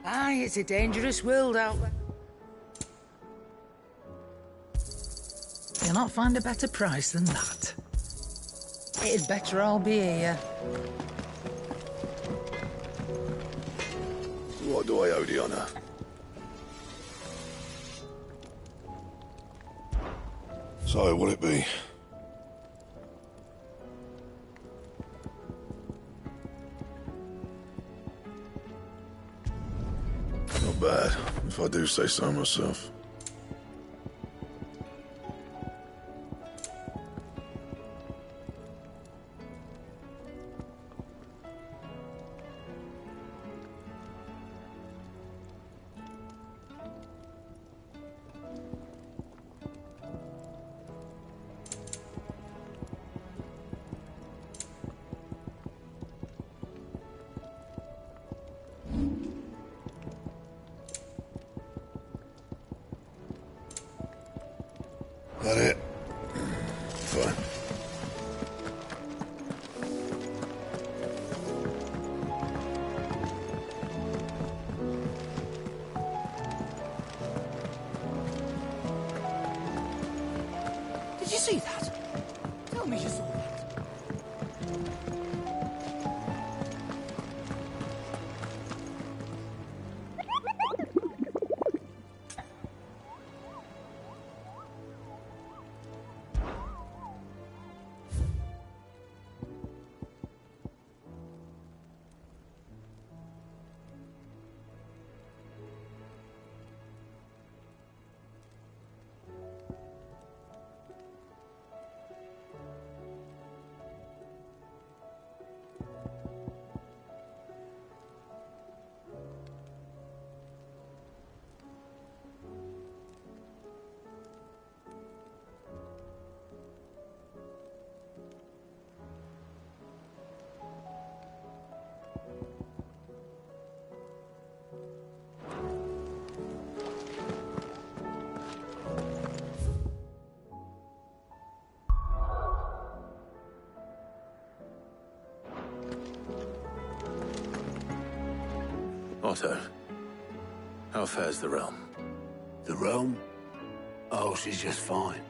Aye, it's a dangerous world out there. You'll not find a better price than that. It'd better all be here. What do I owe the honour? So, what'll it be? Not bad, if I do say so myself. That it? Fine. Did you see that? Tell me you saw that. Otto, how fares the realm? The realm? Oh, she's just fine.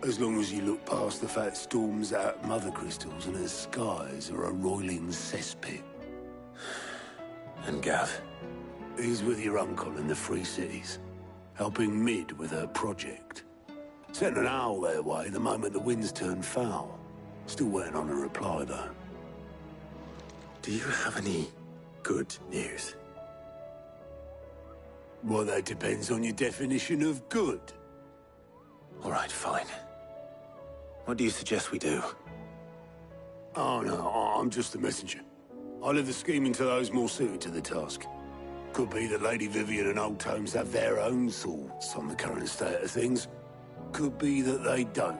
As long as you look past the fat storms out mother crystals and her skies are a roiling cesspit. And Gav? He's with your uncle in the Free Cities, helping Mid with her project. Sent an owl their way the moment the winds turned foul. Still waiting on a reply, though. Do you have any good news? Well, that depends on your definition of good. All right, fine. What do you suggest we do? Oh, no, I'm just the messenger. I'll leave the scheming to those more suited to the task. Could be that Lady Vivian and Old Tomes have their own thoughts on the current state of things. Could be that they don't.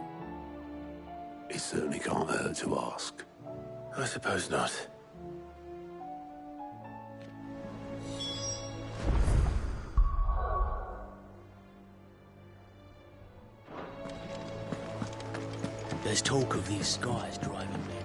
It certainly can't hurt to ask. I suppose not. There's talk of these skies driving men.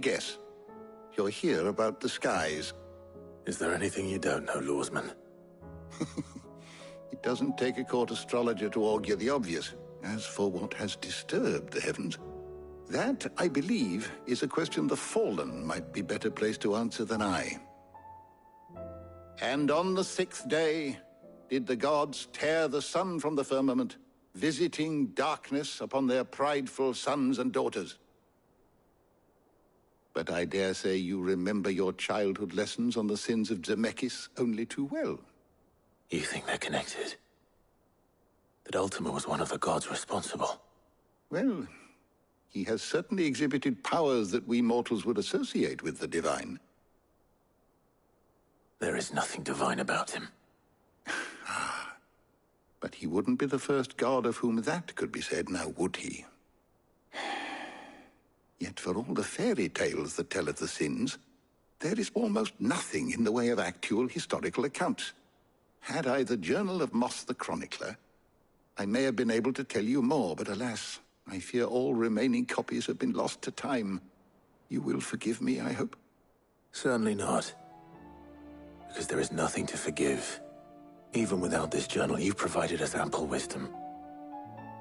guess. You're here about the skies. Is there anything you don't know, Lawsman? It doesn't take a court astrologer to augur the obvious. As for what has disturbed the heavens, that, I believe, is a question the Fallen might be better placed to answer than I. And on the 6th day did the gods tear the sun from the firmament, visiting darkness upon their prideful sons and daughters. But I dare say you remember your childhood lessons on the sins of Zemeckis only too well. You think they're connected? That Ultima was one of the gods responsible? Well, he has certainly exhibited powers that we mortals would associate with the divine. There is nothing divine about him. But he wouldn't be the first god of whom that could be said, now would he? Yet for all the fairy tales that tell of the sins, there is almost nothing in the way of actual historical accounts. Had I the Journal of Moss the Chronicler, I may have been able to tell you more, but alas, I fear all remaining copies have been lost to time. You will forgive me, I hope? Certainly not. Because there is nothing to forgive. Even without this journal, you've provided us ample wisdom.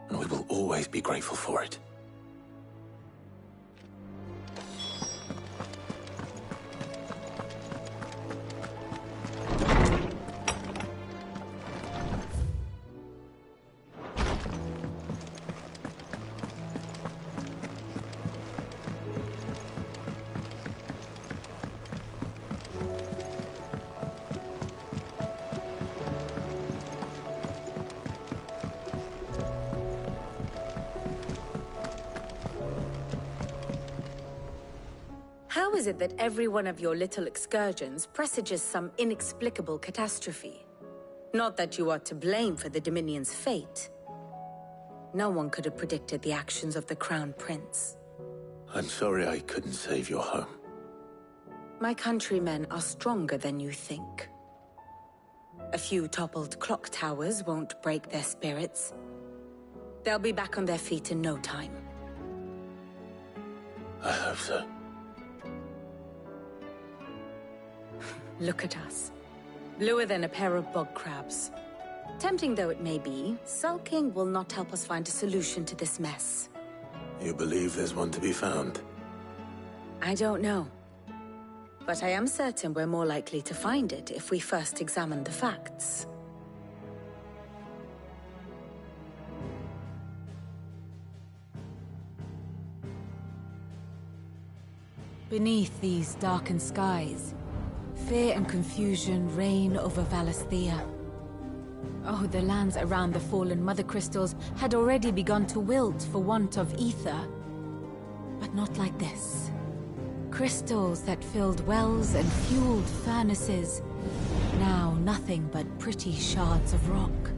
And we will always be grateful for it. How is it that every one of your little excursions presages some inexplicable catastrophe? Not that you are to blame for the Dominion's fate. No one could have predicted the actions of the Crown Prince. I'm sorry I couldn't save your home. My countrymen are stronger than you think. A few toppled clock towers won't break their spirits. They'll be back on their feet in no time. I hope so. Look at us. Bluer than a pair of bog crabs. Tempting though it may be, sulking will not help us find a solution to this mess. You believe there's one to be found? I don't know. But I am certain we're more likely to find it if we first examine the facts. Beneath these darkened skies, fear and confusion reign over Valisthea. Oh, the lands around the fallen Mother Crystals had already begun to wilt for want of ether. But not like this. Crystals that filled wells and fueled furnaces, now nothing but pretty shards of rock.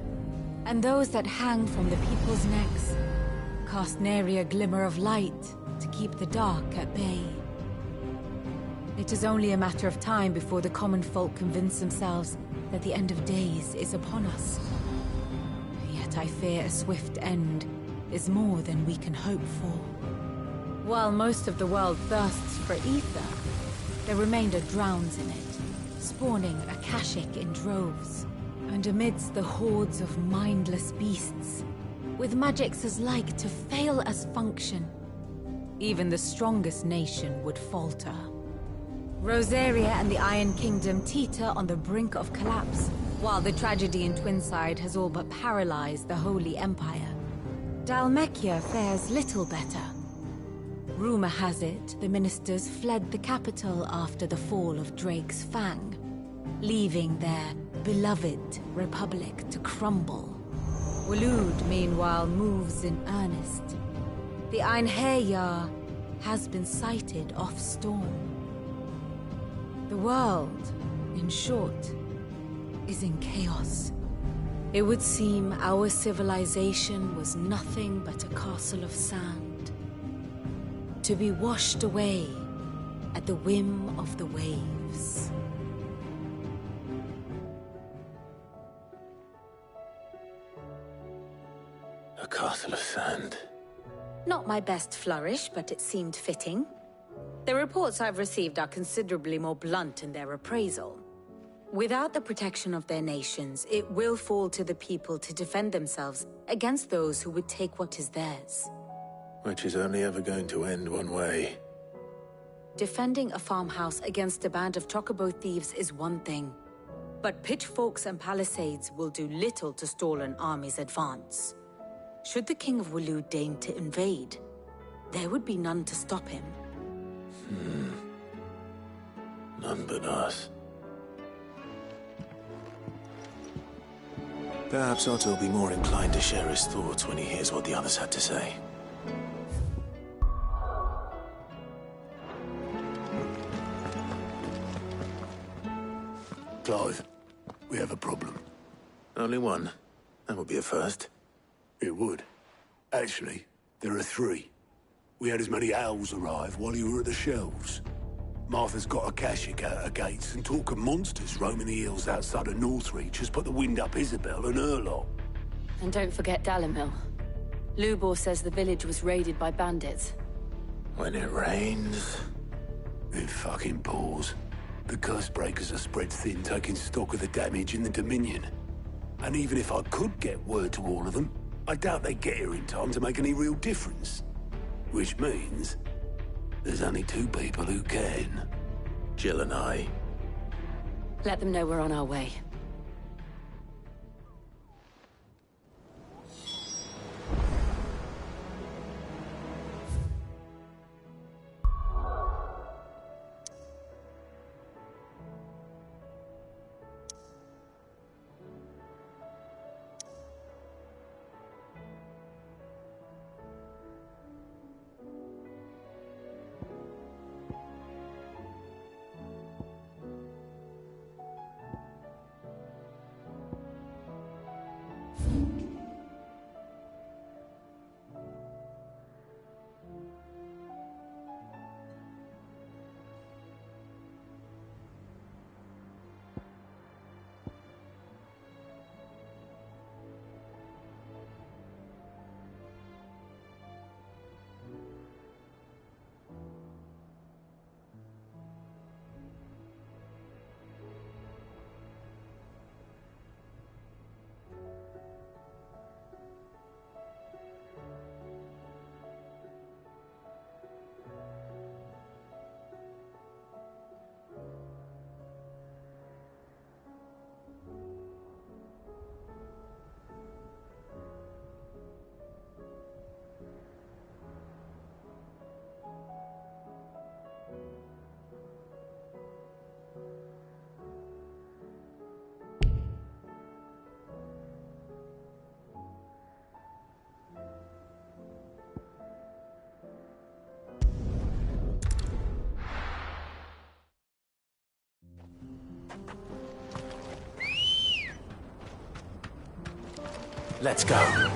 And those that hang from the people's necks cast nary a glimmer of light to keep the dark at bay. It is only a matter of time before the common folk convince themselves that the end of days is upon us. Yet I fear a swift end is more than we can hope for. While most of the world thirsts for ether, the remainder drowns in it, spawning Akashic in droves. And amidst the hordes of mindless beasts, with magics as like to fail as function, even the strongest nation would falter. Rosaria and the Iron Kingdom teeter on the brink of collapse, while the tragedy in Twinside has all but paralyzed the Holy Empire. Dalmekia fares little better. Rumor has it the ministers fled the capital after the fall of Drake's Fang, leaving their beloved republic to crumble. Waloed, meanwhile, moves in earnest. The Einherjar has been sighted off-storm. The world, in short, is in chaos. It would seem our civilization was nothing but a castle of sand, to be washed away at the whim of the waves. A castle of sand. Not my best flourish, but it seemed fitting. The reports I've received are considerably more blunt in their appraisal. Without the protection of their nations, it will fall to the people to defend themselves against those who would take what is theirs. Which is only ever going to end one way. Defending a farmhouse against a band of chocobo thieves is one thing, but pitchforks and palisades will do little to stall an army's advance. Should the King of Waloed deign to invade, there would be none to stop him. None but us. Perhaps Otto will be more inclined to share his thoughts when he hears what the others had to say. Clive, we have a problem. Only one. That would be a first. It would. Actually, there are three. We had as many owls arrive while you were at the shelves. Martha's got a Kashik out her gates, and talk of monsters roaming the hills outside of Northreach has put the wind up Isabel and her lot. And don't forget Dalimil. Lubor says the village was raided by bandits. When it rains... It fucking pours. The Cursebreakers are spread thin, taking stock of the damage in the Dominion. And even if I could get word to all of them, I doubt they'd get here in time to make any real difference. Which means... there's only two people who can. Jill and I. Let them know we're on our way. Let's go.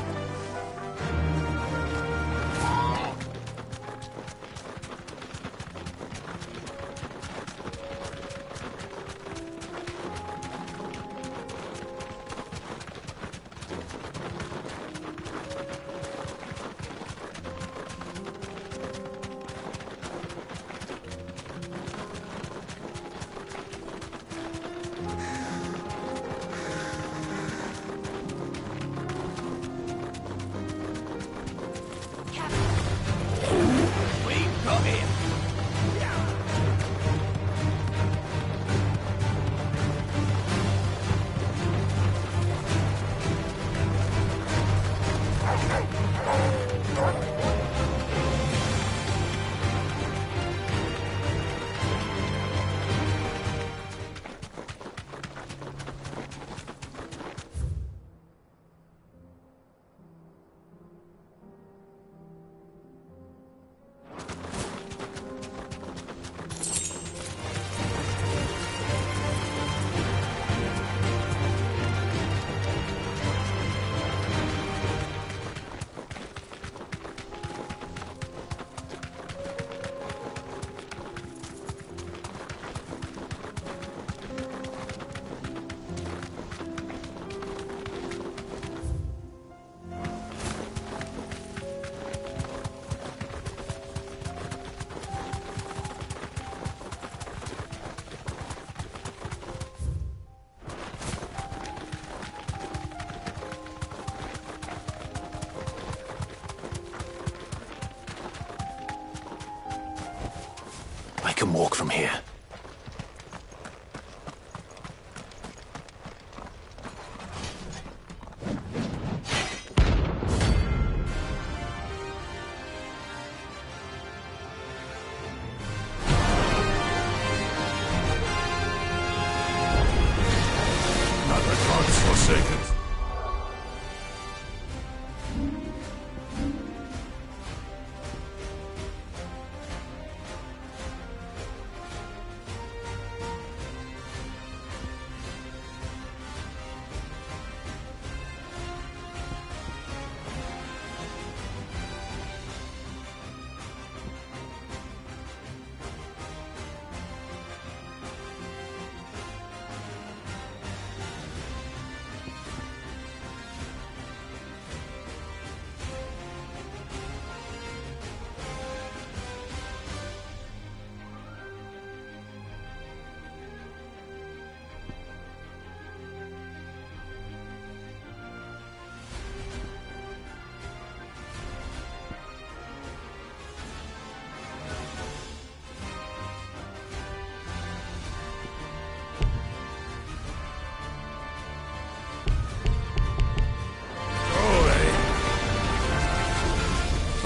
can walk from here.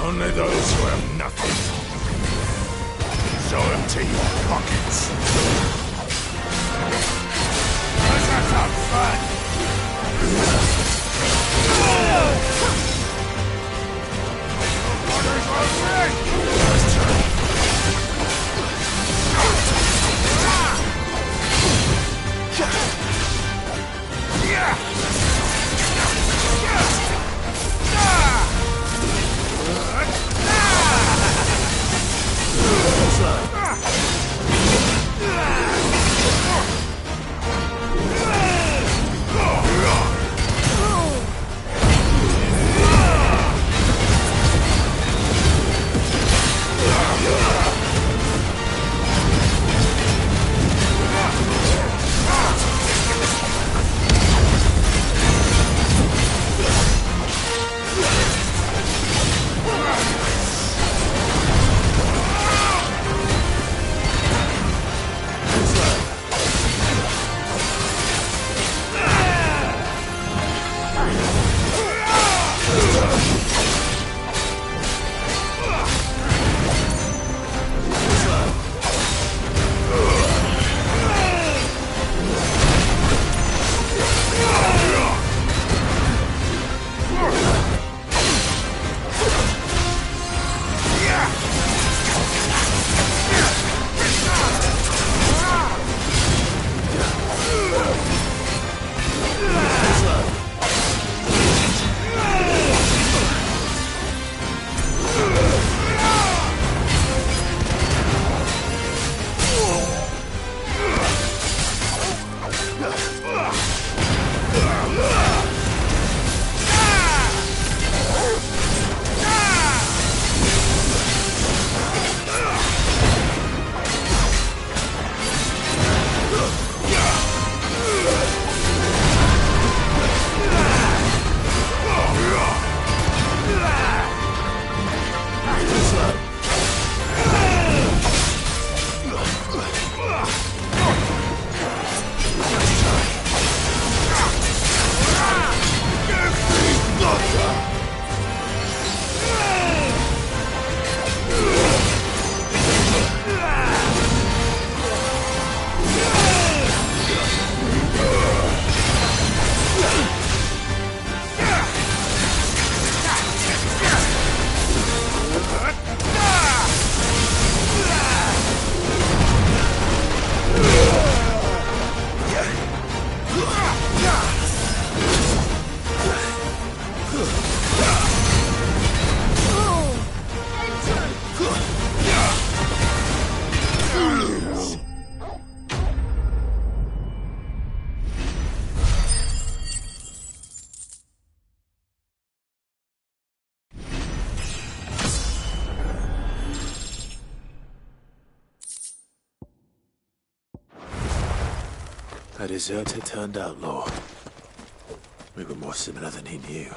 Only those who have nothing. So empty pockets. Let's have some fun! A deserter turned outlaw. We were more similar than he knew.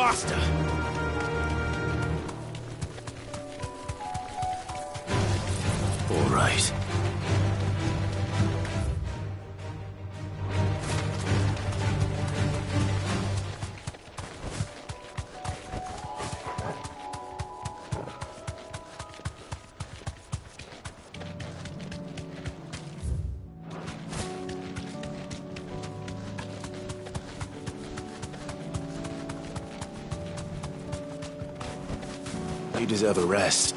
faster! All right. You deserve a rest.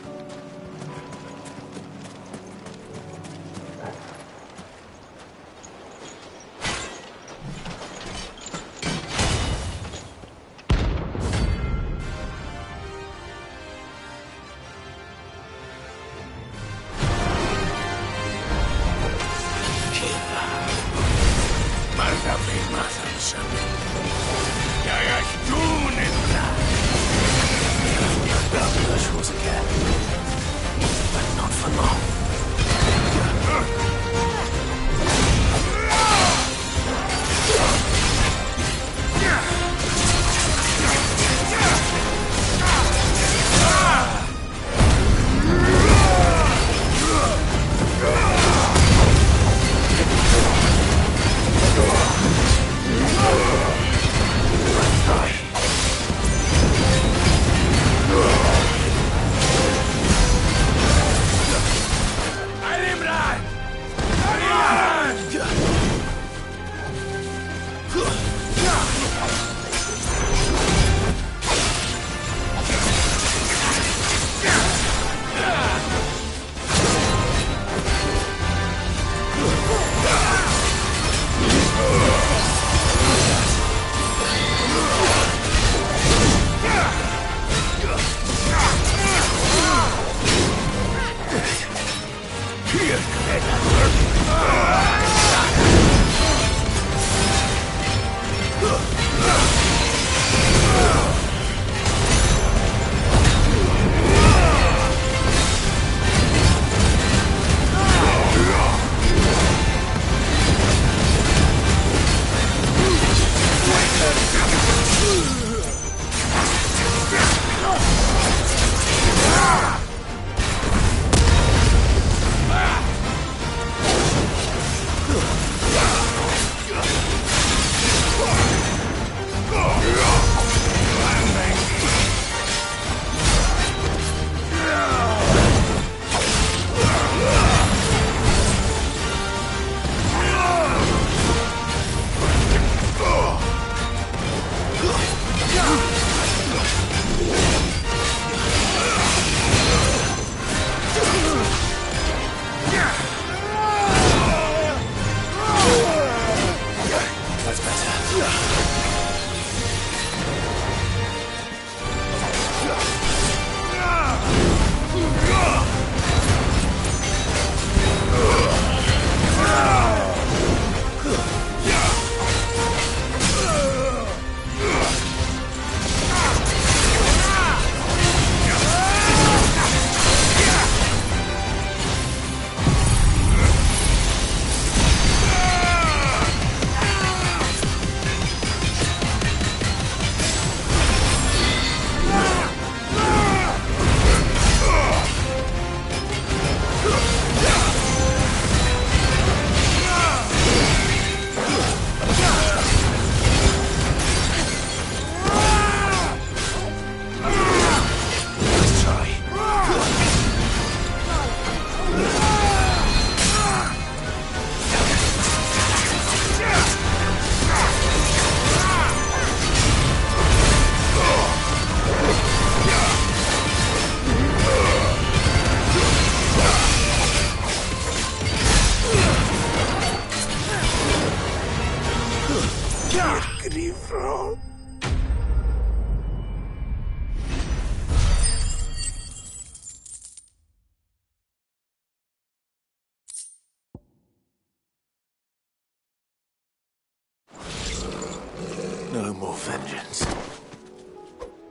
No more vengeance.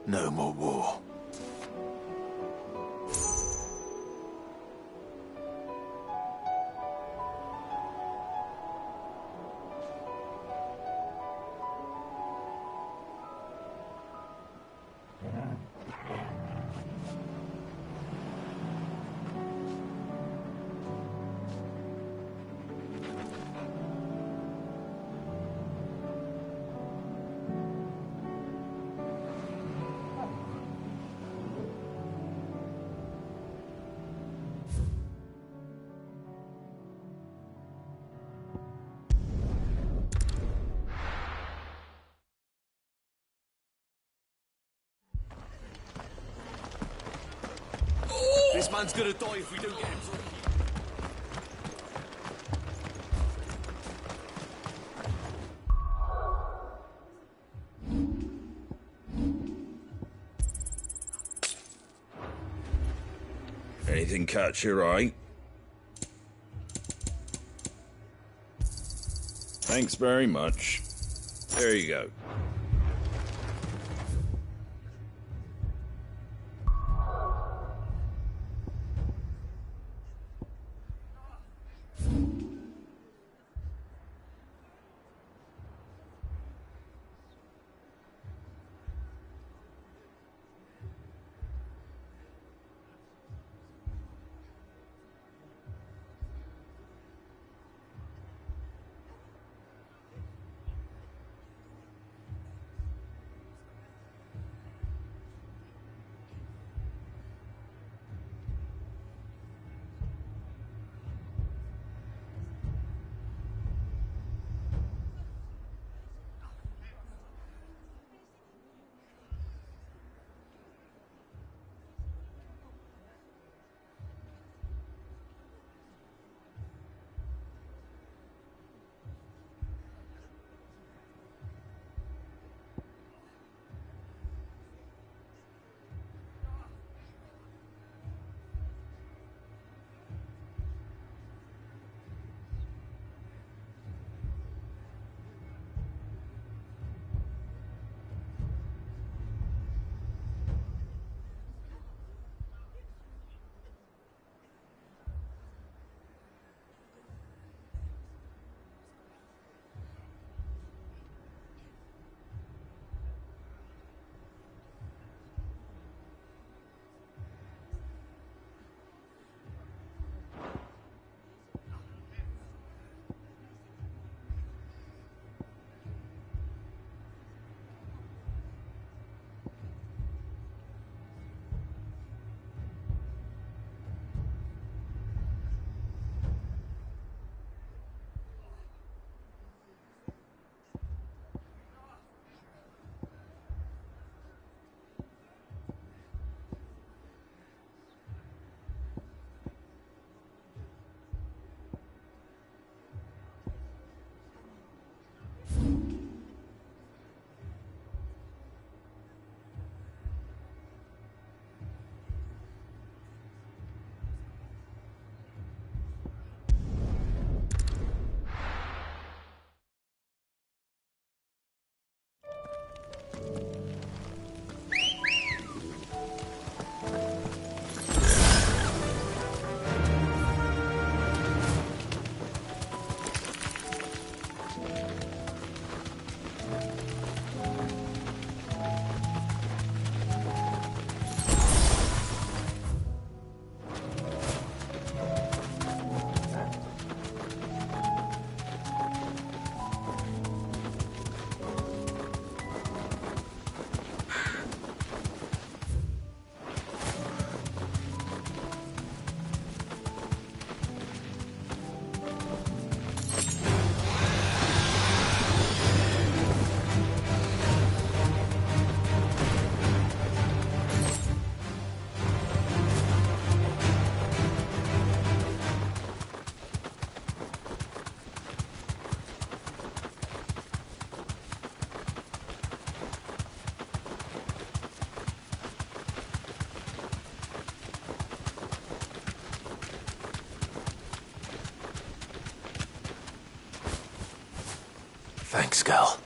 No more war. This man's gonna die if we don't get him. Anything catch your eye? Thanks very much. There you go. Thanks, girl.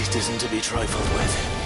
beast isn't to be trifled with.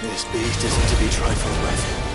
This beast isn't to be trifled with.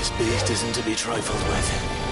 This beast isn't to be trifled with.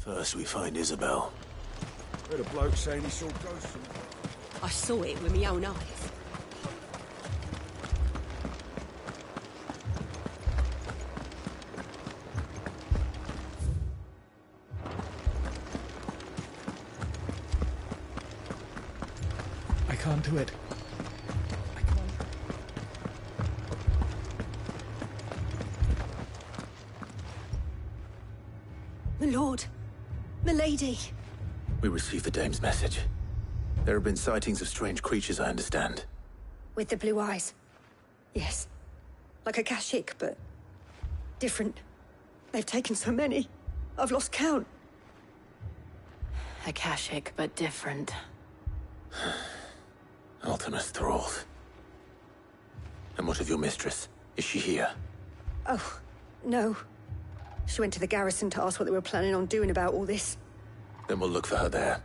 First we find Isabel. Heard a bloke saying he saw ghosts. I saw it with my own eyes. I can't do it. I can't. My lord. My lady. We received the dame's message. There have been sightings of strange creatures, I understand. With the blue eyes. Yes. Like a Kashik, but different. They've taken so many. I've lost count. Akashic, but different. Ultimus thralls. And what of your mistress? Is she here? Oh, no. She went to the garrison to ask what they were planning on doing about all this. Then we'll look for her there.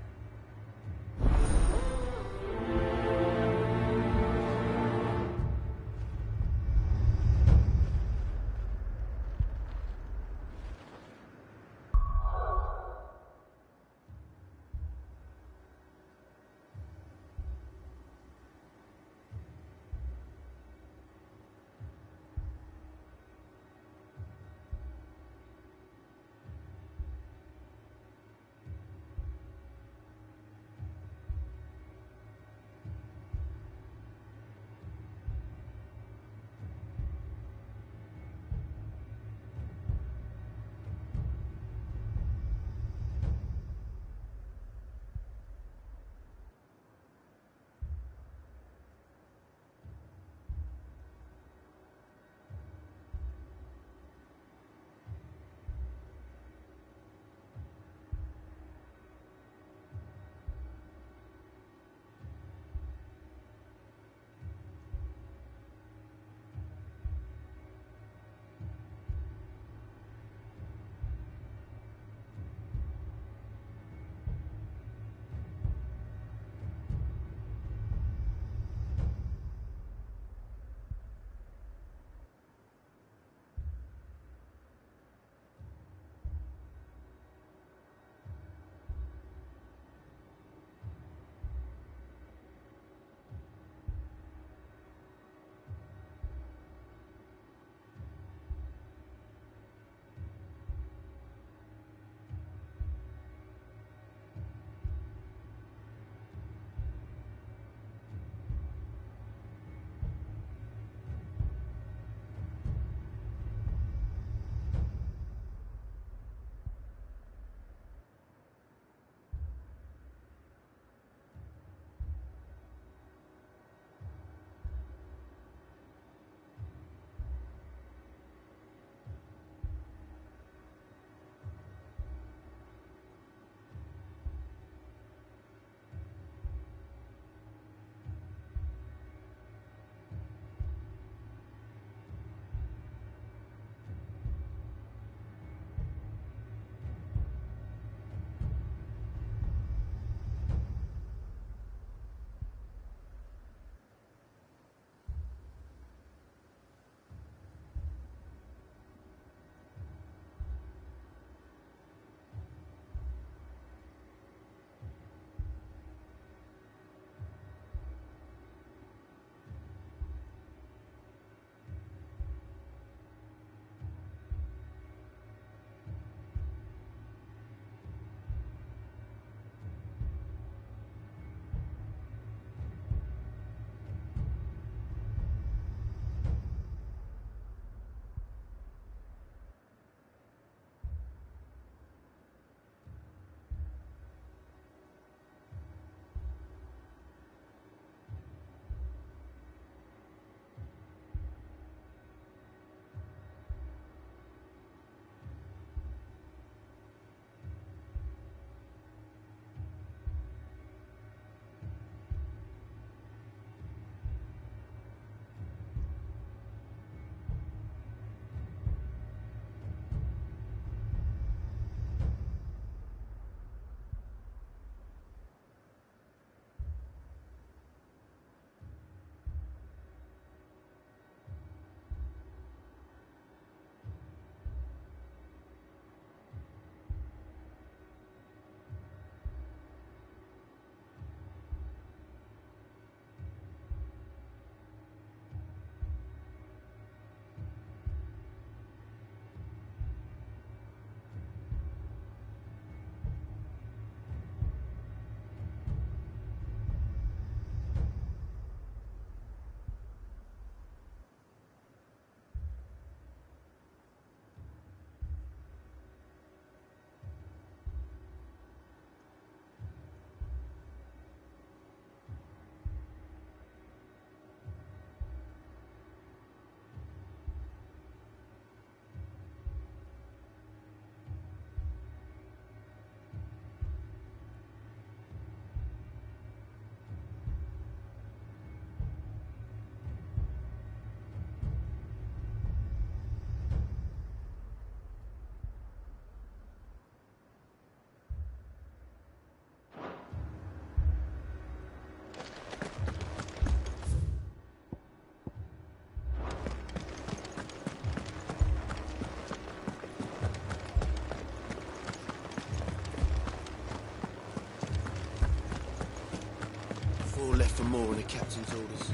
more in the captain's orders.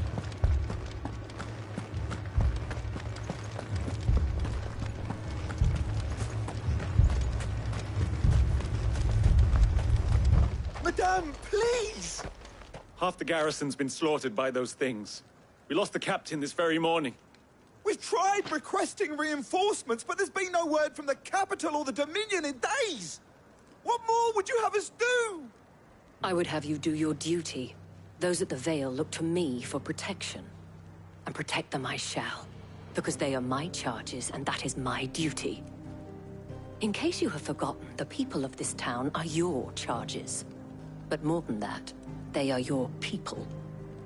Madame, please! Half the garrison's been slaughtered by those things. We lost the captain this very morning. We've tried requesting reinforcements, but there's been no word from the capital or the Dominion in days! What more would you have us do? I would have you do your duty. Those at the Vale look to me for protection. And protect them I shall. Because they are my charges, and that is my duty. In case you have forgotten, the people of this town are your charges. But more than that, they are your people.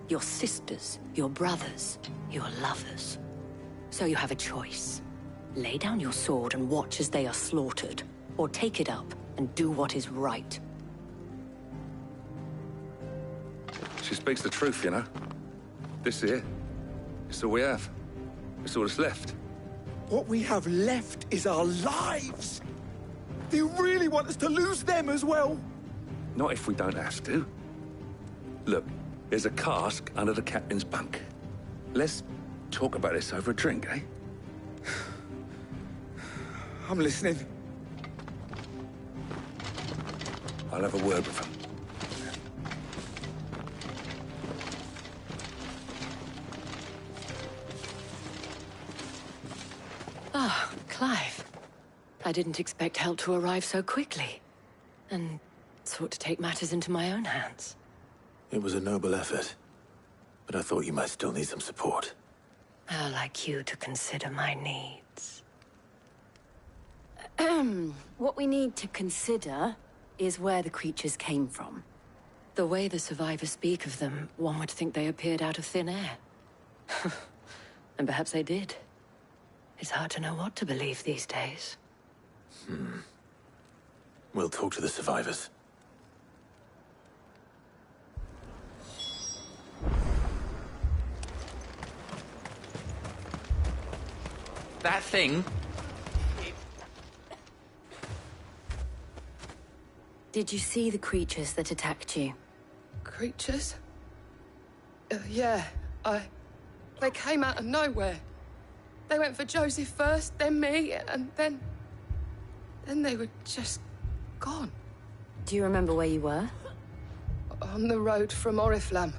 Your sisters, your brothers, your lovers. So you have a choice. Lay down your sword and watch as they are slaughtered, or take it up and do what is right. She speaks the truth, you know. This here, it's all we have. It's all that's left. What we have left is our lives! Do you really want us to lose them as well? Not if we don't have to. Look, there's a cask under the captain's bunk. Let's talk about this over a drink, eh? I'm listening. I'll have a word with him. Ah, Clive. I didn't expect help to arrive so quickly. And sought to take matters into my own hands. It was a noble effort, but I thought you might still need some support. How like you to consider my needs. What we need to consider is where the creatures came from. The way the survivors speak of them, one would think they appeared out of thin air. And perhaps they did. It's hard to know what to believe these days. We'll talk to the survivors. That thing? Did you see the creatures that attacked you? Creatures? Yeah, They came out of nowhere. They went for Joseph first, then me, and then they were just gone. Do you remember where you were? On the road from Oriflamme.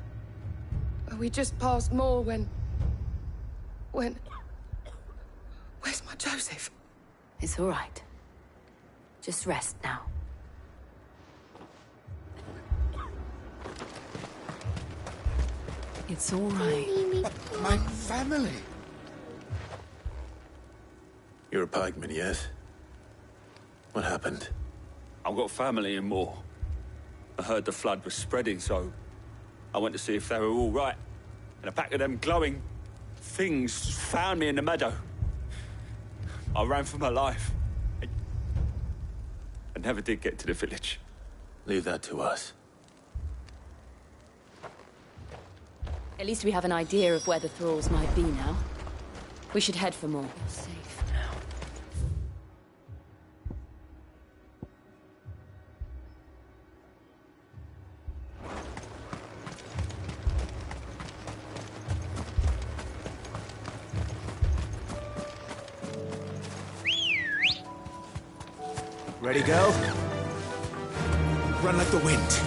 We just passed Moor when... Where's my Joseph? It's all right. Just rest now. It's all right. My family. You're a pikeman, yes? What happened? I've got family in Moor. I heard the flood was spreading, so I went to see if they were all right. And a pack of them glowing things just found me in the meadow. I ran for my life. I never did get to the village. Leave that to us. At least we have an idea of where the thralls might be now. We should head for more. You're safe now. Ready, girl? Run like the wind.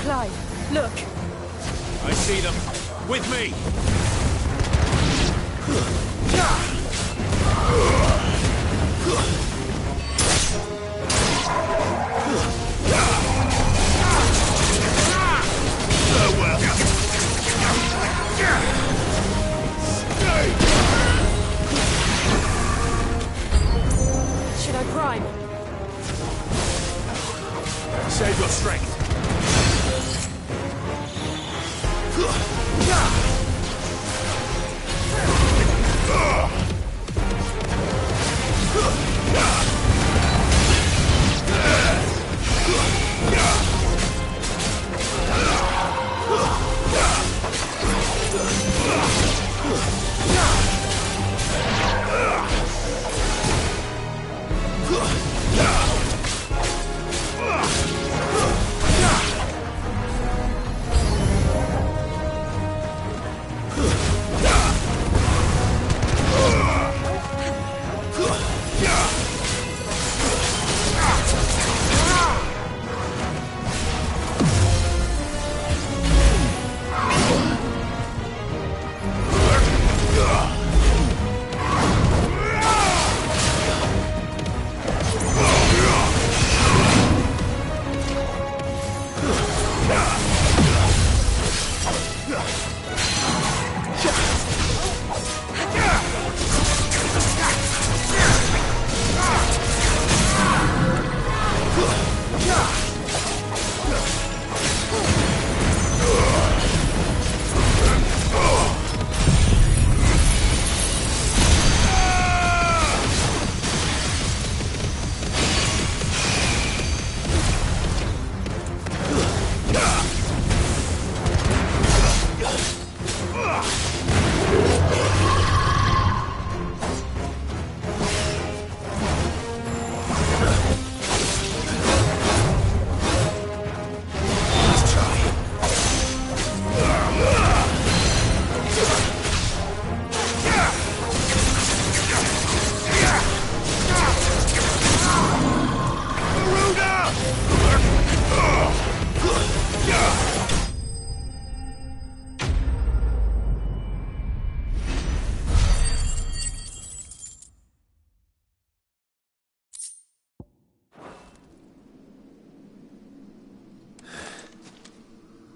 Clive, look! I see them. With me! Well. strength.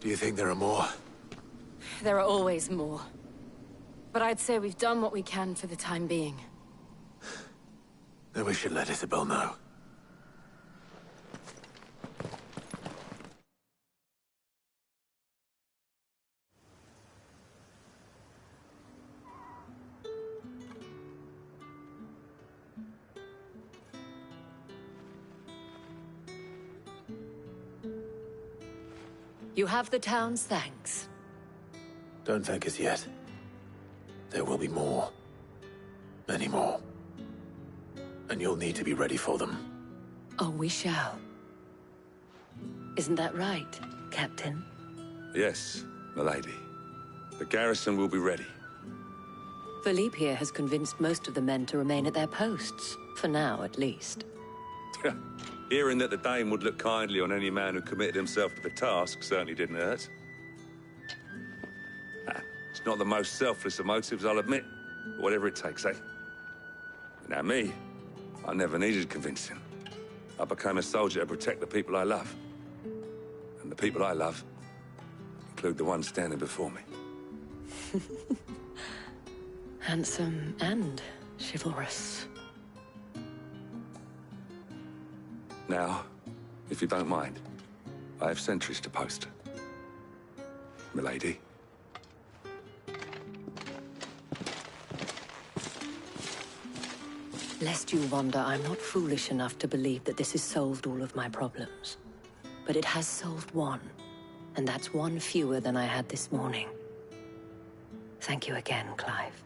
Do you think there are more? There are always more. But I'd say we've done what we can for the time being. Then we should let Isabel know. You have the town's thanks. Don't thank us yet. There will be more. Many more. And you'll need to be ready for them. Oh, we shall. Isn't that right, Captain? Yes, milady. The garrison will be ready. Philippe here has convinced most of the men to remain at their posts. For now, at least. Hearing that the Dane would look kindly on any man who committed himself to the task certainly didn't hurt. It's not the most selfless of motives, I'll admit. But whatever it takes, eh? Now me, I never needed convincing. I became a soldier to protect the people I love. And the people I love include the ones standing before me. Handsome and chivalrous. Now, if you don't mind, I have sentries to post. Milady. Lest you wonder, I'm not foolish enough to believe that this has solved all of my problems. But it has solved one, and that's one fewer than I had this morning. Thank you again, Clive.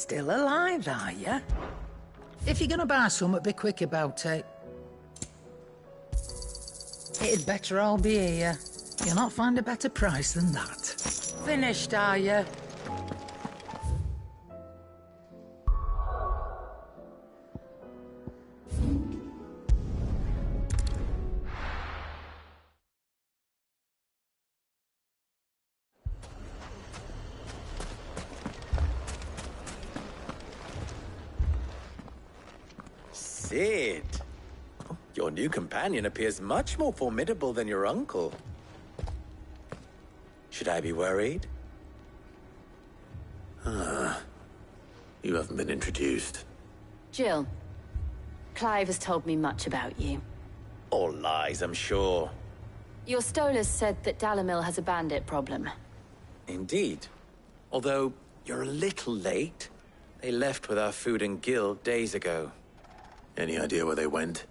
Still alive, are ya? If you're gonna buy some, be quick about it. It'd better all be here. You'll not find a better price than that. Finished, are ya? Sid! Your new companion appears much more formidable than your uncle. Should I be worried? You haven't been introduced. Jill, Clive has told me much about you. All lies, I'm sure. Your Stolas said that Dalimil has a bandit problem. Indeed. Although, you're a little late. They left with our food and guild days ago. Any idea where they went?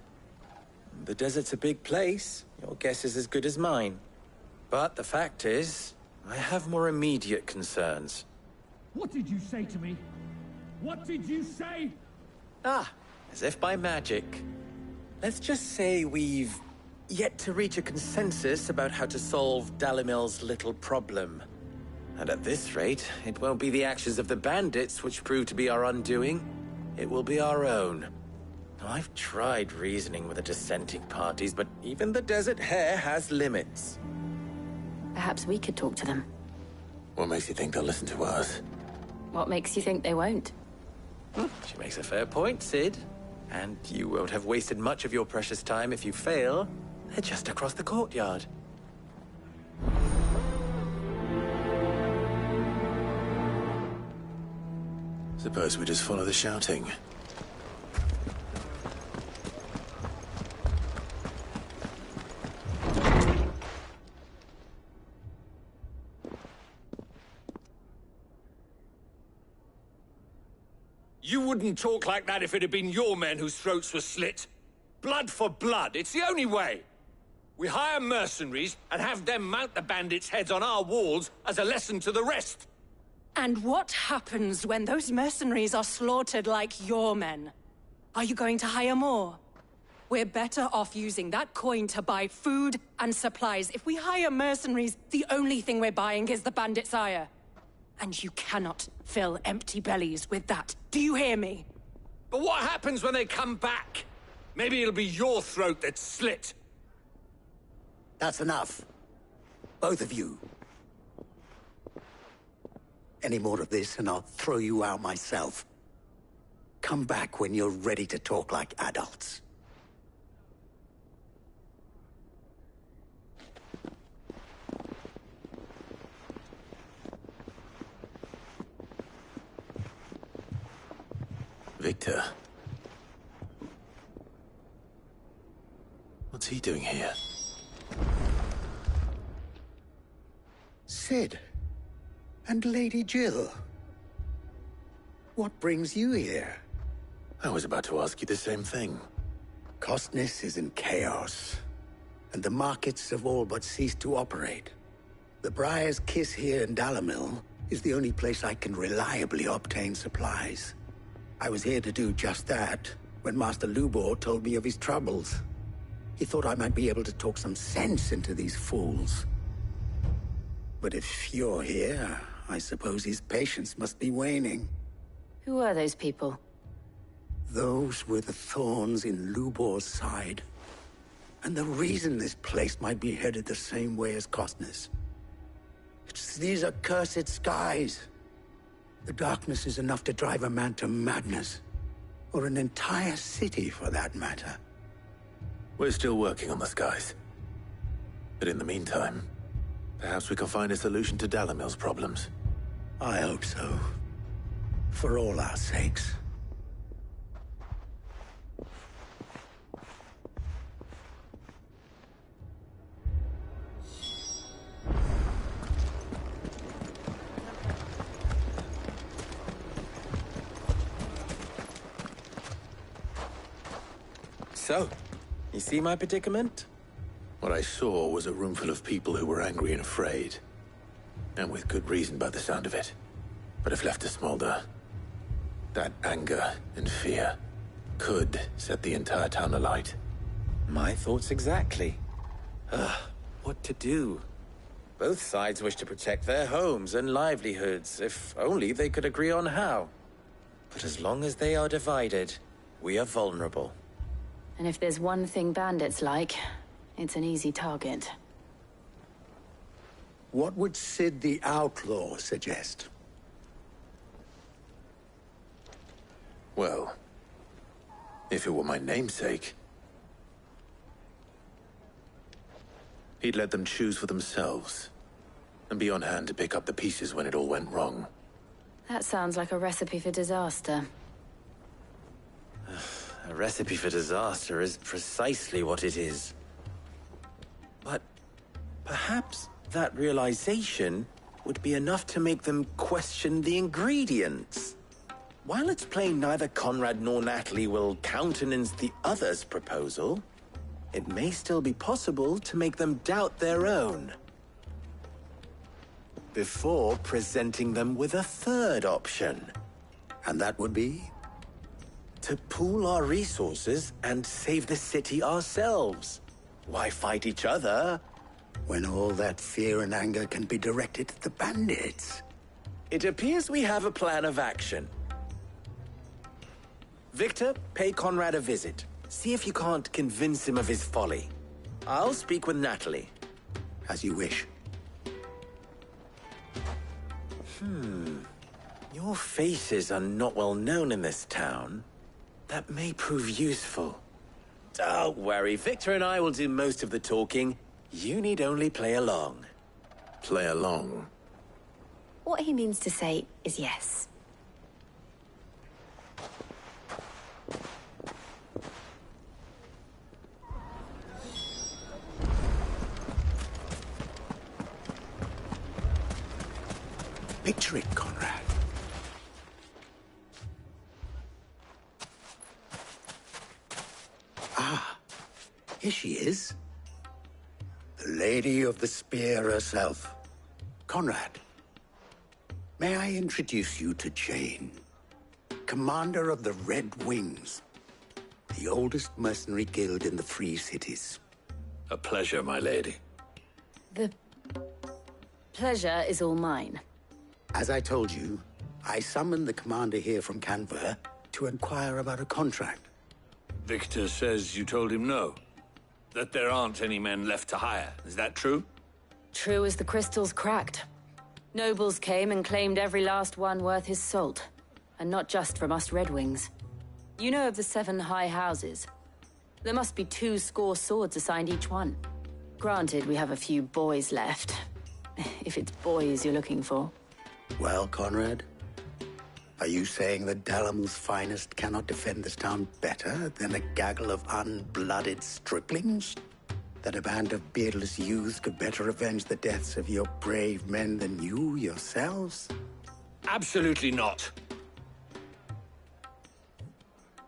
The desert's a big place. Your guess is as good as mine. But the fact is, I have more immediate concerns. What did you say to me? What did you say? As if by magic. Let's just say we've yet to reach a consensus about how to solve Dalimil's little problem. And at this rate, it won't be the actions of the bandits which prove to be our undoing. It will be our own. Now, I've tried reasoning with the dissenting parties, but even the Desert Hare has limits. Perhaps we could talk to them. What makes you think they'll listen to us? What makes you think they won't? She makes a fair point, Sid. And you won't have wasted much of your precious time if you fail. They're just across the courtyard. Suppose we just follow the shouting. You wouldn't talk like that if it had been your men whose throats were slit. Blood for blood, it's the only way. We hire mercenaries and have them mount the bandits' heads on our walls as a lesson to the rest. And what happens when those mercenaries are slaughtered like your men? Are you going to hire more? We're better off using that coin to buy food and supplies. If we hire mercenaries, the only thing we're buying is the bandits' ire. And you cannot fill empty bellies with that. Do you hear me? But what happens when they come back? Maybe it'll be your throat that's slit. That's enough. Both of you. Any more of this and I'll throw you out myself. Come back when you're ready to talk like adults. Victor. What's he doing here? Sid. And Lady Jill. What brings you here? I was about to ask you the same thing. Costness is in chaos, and the markets have all but ceased to operate. The Briar's Kiss here in Dalimil is the only place I can reliably obtain supplies. I was here to do just that when Master Lubor told me of his troubles. He thought I might be able to talk some sense into these fools. But if you're here, I suppose his patience must be waning. Who are those people? Those were the thorns in Lubor's side. And the reason this place might be headed the same way as Costness. It's these accursed skies. The darkness is enough to drive a man to madness. Or an entire city, for that matter. We're still working on the skies. But in the meantime, perhaps we can find a solution to Dalimil's problems. I hope so. For all our sakes. So, you see my predicament? What I saw was a room full of people who were angry and afraid. And with good reason by the sound of it. But if left to smolder, That anger and fear could set the entire town alight. My thoughts exactly. What to do? Both sides wish to protect their homes and livelihoods, if only they could agree on how. But as long as they are divided, we are vulnerable. And if there's one thing bandits like, it's an easy target. What would Sid the Outlaw suggest? Well, if it were my namesake, he'd let them choose for themselves, and be on hand to pick up the pieces when it all went wrong. That sounds like a recipe for disaster. A recipe for disaster is precisely what it is. But perhaps that realization would be enough to make them question the ingredients. While it's plain neither Conrad nor Natalie will countenance the other's proposal, it may still be possible to make them doubt their own. Before presenting them with a third option. And that would be? To pool our resources and save the city ourselves. Why fight each other? When all that fear and anger can be directed at the bandits. It appears we have a plan of action. Victor, pay Conrad a visit. See if you can't convince him of his folly. I'll speak with Natalie. As you wish. Your faces are not well known in this town. That may prove useful. Don't worry, Victor and I will do most of the talking. You need only play along. Play along? What he means to say is yes. Picture it, Conrad. Ah, here she is. The Lady of the Spear herself. Conrad, may I introduce you to Jane, commander of the Red Wings, the oldest mercenary guild in the Free Cities. A pleasure, my lady. The pleasure is all mine. As I told you, I summoned the commander here from Canver to inquire about a contract. Victor says you told him no. That there aren't any men left to hire. Is that true? True as the crystals cracked. Nobles came and claimed every last one worth his salt. And not just from us Red Wings. You know of the 7 high houses. There must be 2 swords assigned each one. Granted, we have a few boys left. If it's boys you're looking for. Well, Conrad, are you saying that Dalamil's finest cannot defend this town better than a gaggle of unblooded striplings? That a band of beardless youths could better avenge the deaths of your brave men than you yourselves? Absolutely not.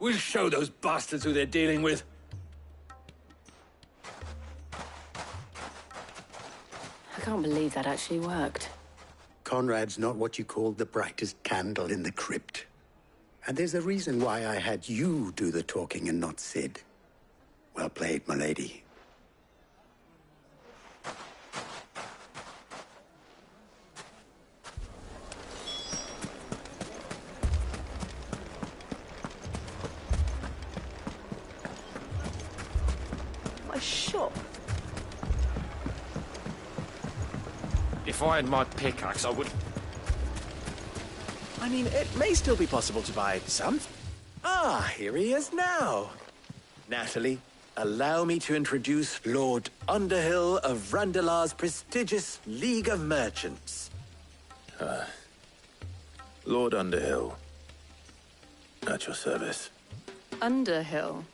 We'll show those bastards who they're dealing with. I can't believe that actually worked. Conrad's not what you call the brightest candle in the crypt. And there's a reason why I had you do the talking and not Sid. Well played, my lady. My shop. If I had my pickaxe, I would... I mean, it may still be possible to buy some. Ah, here he is now. Natalie, allow me to introduce Lord Underhill of Randalar's prestigious League of Merchants. Lord Underhill. At your service. Underhill?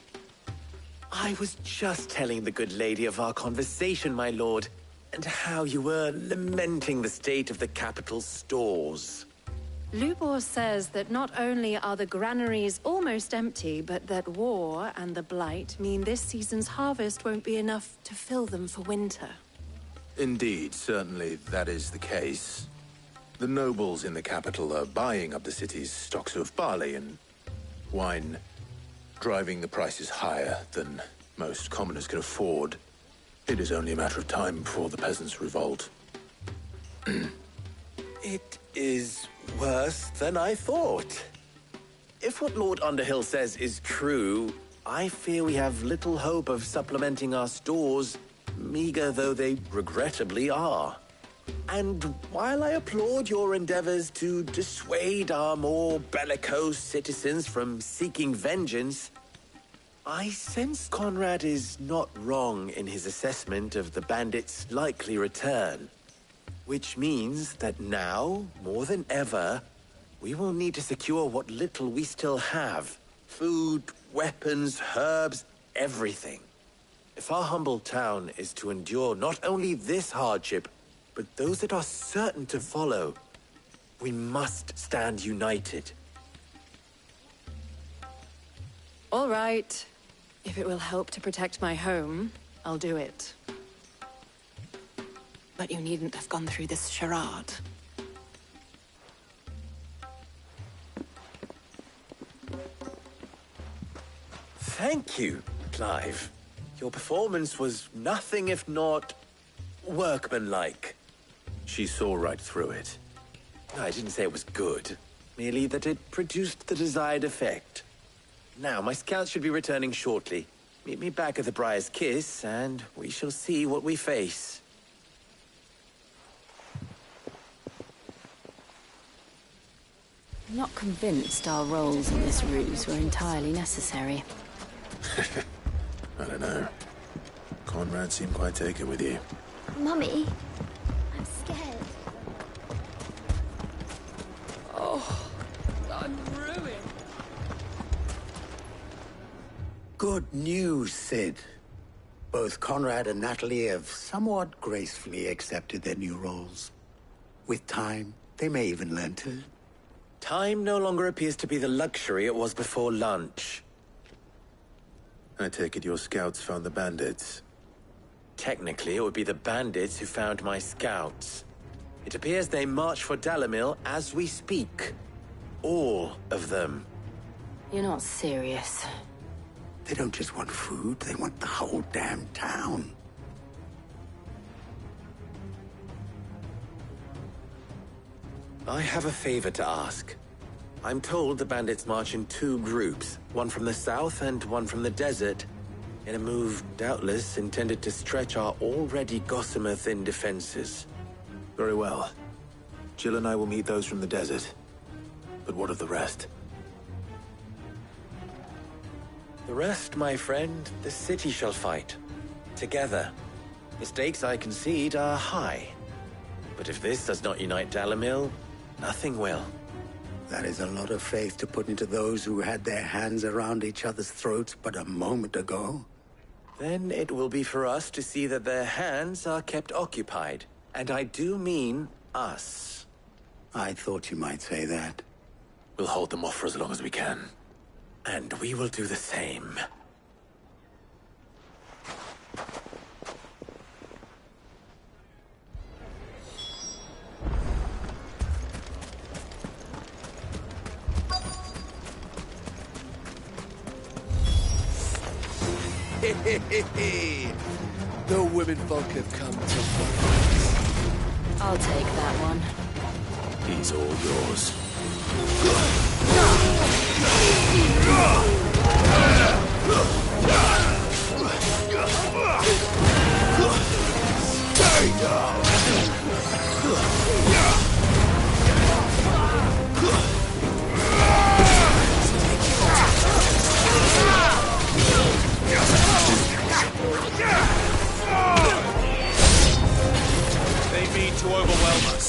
I was just telling the good lady of our conversation, my lord, and how you were lamenting the state of the capital's stores. Lubor says that not only are the granaries almost empty, but that war and the Blight mean this season's harvest won't be enough to fill them for winter. Indeed, certainly that is the case. The nobles in the capital are buying up the city's stocks of barley and wine, driving the prices higher than most commoners can afford. It is only a matter of time before the peasants revolt. It is worse than I thought. If what Lord Underhill says is true, I fear we have little hope of supplementing our stores, meager though they regrettably are. And while I applaud your endeavors to dissuade our more bellicose citizens from seeking vengeance, I sense Conrad is not wrong in his assessment of the bandits' likely return. Which means that now, more than ever, we will need to secure what little we still have. Food, weapons, herbs, everything. If our humble town is to endure not only this hardship, but those that are certain to follow, we must stand united. All right. If it will help to protect my home, I'll do it. But you needn't have gone through this charade. Thank you, Clive. Your performance was nothing if not workmanlike. She saw right through it. No, I didn't say it was good. Merely that it produced the desired effect. Now, my scouts should be returning shortly. Meet me back at the Briar's Kiss, and we shall see what we face. I'm not convinced our roles in this ruse were entirely necessary. I don't know. Conrad seemed quite taken with you. Mummy, I'm scared. Oh, I'm ruined. Good news, Sid. Both Conrad and Natalie have somewhat gracefully accepted their new roles. With time, they may even learn to. Time no longer appears to be the luxury it was before lunch. I take it your scouts found the bandits. Technically, it would be the bandits who found my scouts. It appears they march for Dalimil as we speak. All of them. You're not serious. They don't just want food, they want the whole damn town. I have a favor to ask. I'm told the bandits march in two groups, one from the south and one from the desert, in a move doubtless intended to stretch our already gossamer-thin defenses. Very well. Jill and I will meet those from the desert. But what of the rest? The rest, my friend, the city shall fight. Together. Mistakes, I concede, are high. But if this does not unite Dalimil, nothing will. That is a lot of faith to put into those who had their hands around each other's throats but a moment ago. Then it will be for us to see that their hands are kept occupied. And I do mean us. I thought you might say that. We'll hold them off for as long as we can. And we will do the same. The women folk have come to fuck. I'll take that one. He's all yours. Stay down! They mean to overwhelm us.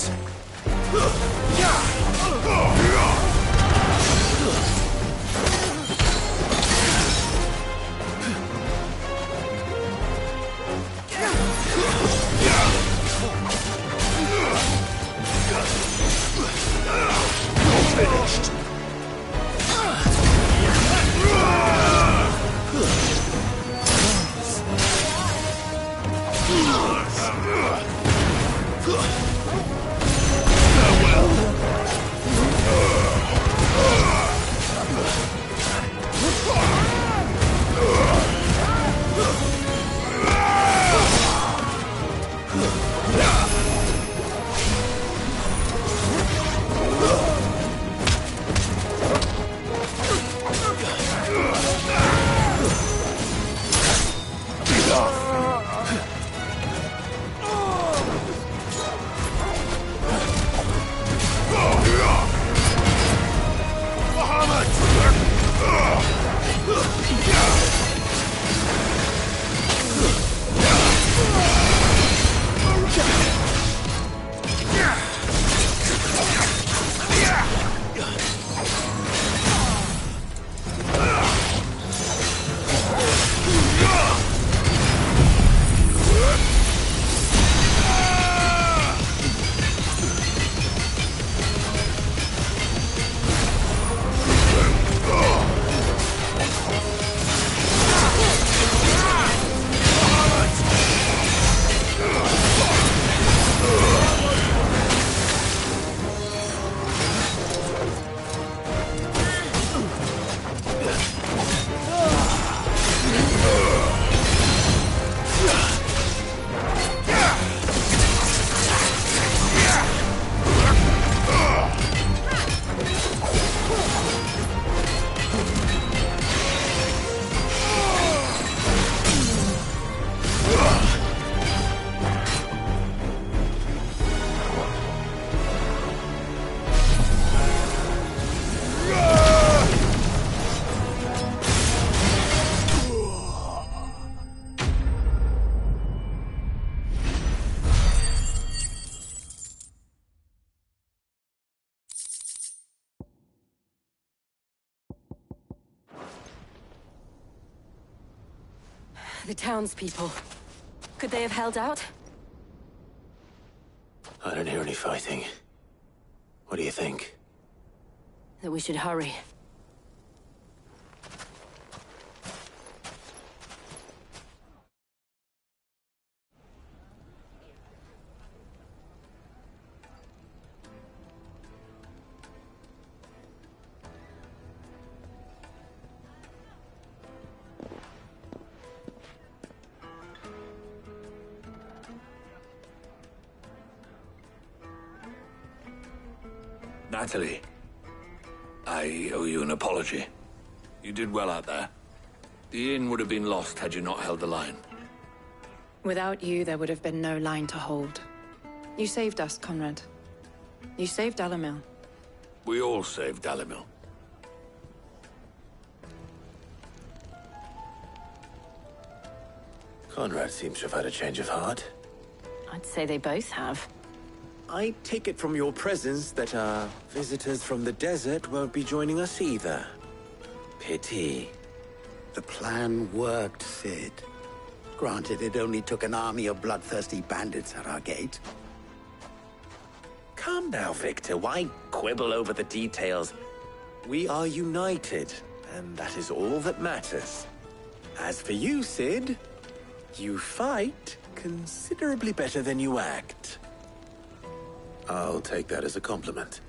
The townspeople. Could they have held out? I don't hear any fighting. What do you think? That we should hurry. Natalie, I owe you an apology. You did well out there. The inn would have been lost had you not held the line. Without you, there would have been no line to hold. You saved us, Conrad. You saved Dalimil. We all saved Dalimil. Conrad seems to have had a change of heart. I'd say they both have. I take it from your presence that our visitors from the desert won't be joining us either. Pity. The plan worked, Sid. Granted, it only took an army of bloodthirsty bandits at our gate. Come now, Victor. Why quibble over the details? We are united, and that is all that matters. As for you, Sid, you fight considerably better than you act. I'll take that as a compliment.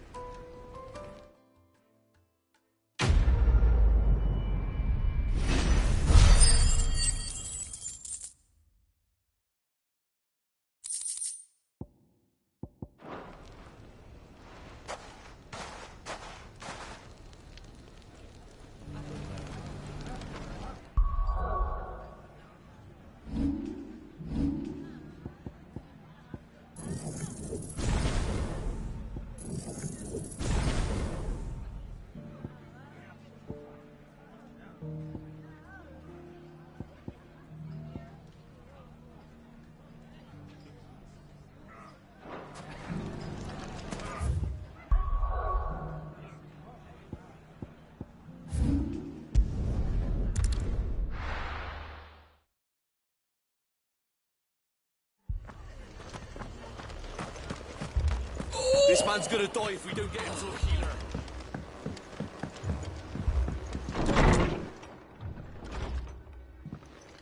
This man's gonna die if we don't get him to a healer.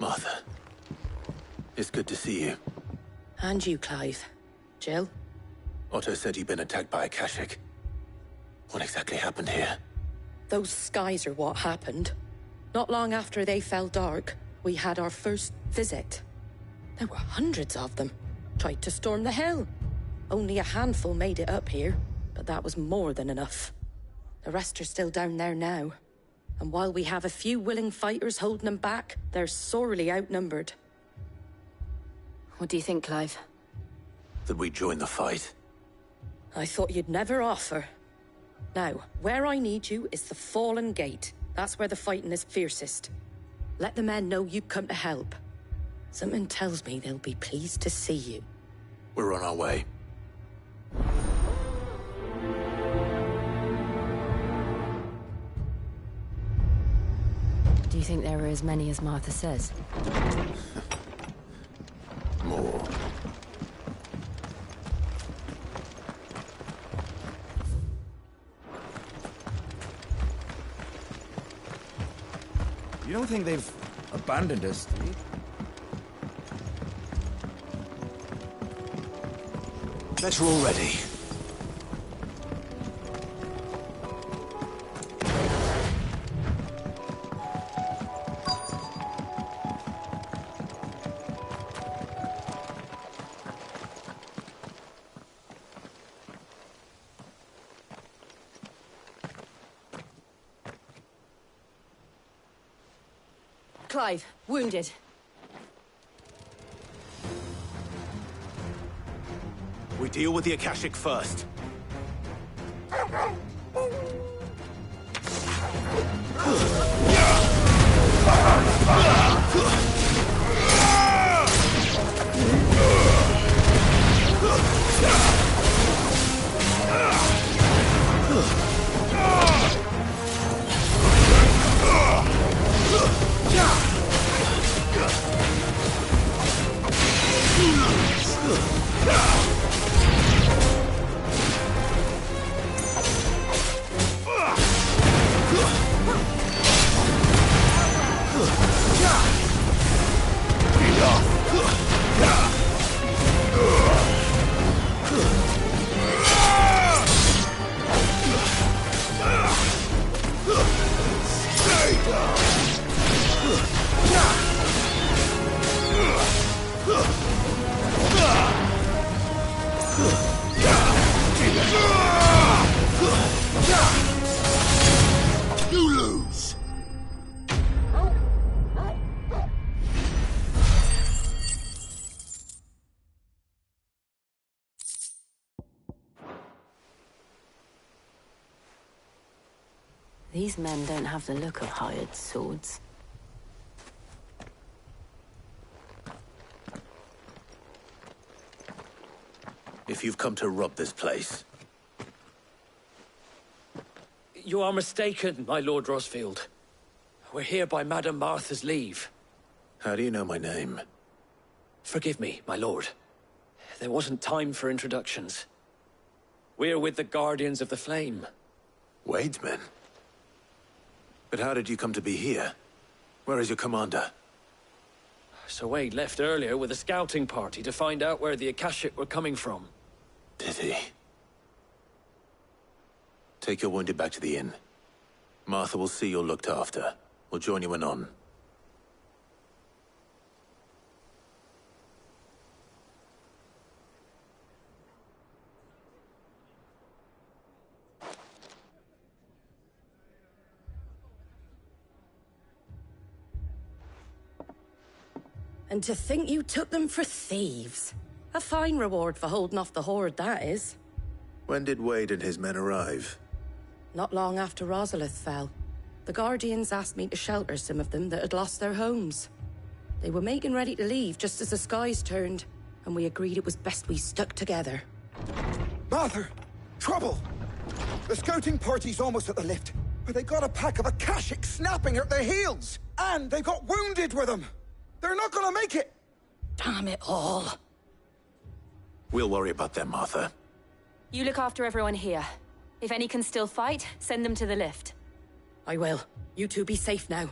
Martha, it's good to see you. And you, Clive. Jill? Otto said you'd been attacked by a Kashik. What exactly happened here? Those skies are what happened. Not long after they fell dark, we had our first visit. There were hundreds of them. Tried to storm the hill. Only a handful made it up here, but that was more than enough. The rest are still down there now. And while we have a few willing fighters holding them back, they're sorely outnumbered. What do you think, Clive? That we join the fight. I thought you'd never offer. Now, where I need you is the Fallen Gate. That's where the fighting is fiercest. Let the men know you come to help. Something tells me they'll be pleased to see you. We're on our way. Do you think there are as many as Martha says? More. You don't think they've abandoned us, do you? Better already. Clive, wounded. We deal with the Akashic first. You lose. These men don't have the look of hired swords. If you've come to rob this place, You are mistaken, my Lord Rosfield. We're here by Madame Martha's leave. how do you know my name? Forgive me, my lord. There wasn't time for introductions. We're with the Guardians of the Flame. Wade's men? But how did you come to be here? Where is your commander? Sir Wade left earlier with a scouting party to find out where the Akashic were coming from. Did he? Take your wounded back to the inn. Martha will see you're looked after. We'll join you anon. And to think you took them for thieves. A fine reward for holding off the horde, that is. When did Wade and his men arrive? Not long after Rosalith fell. The Guardians asked me to shelter some of them that had lost their homes. They were making ready to leave just as the skies turned, and we agreed it was best we stuck together. Martha! Trouble! The scouting party's almost at the lift, but they got a pack of Akashic snapping at their heels! And they got wounded with them! They're not gonna make it! Damn it all. We'll worry about them, Martha. You look after everyone here. If any can still fight, send them to the lift. I will. You two be safe now.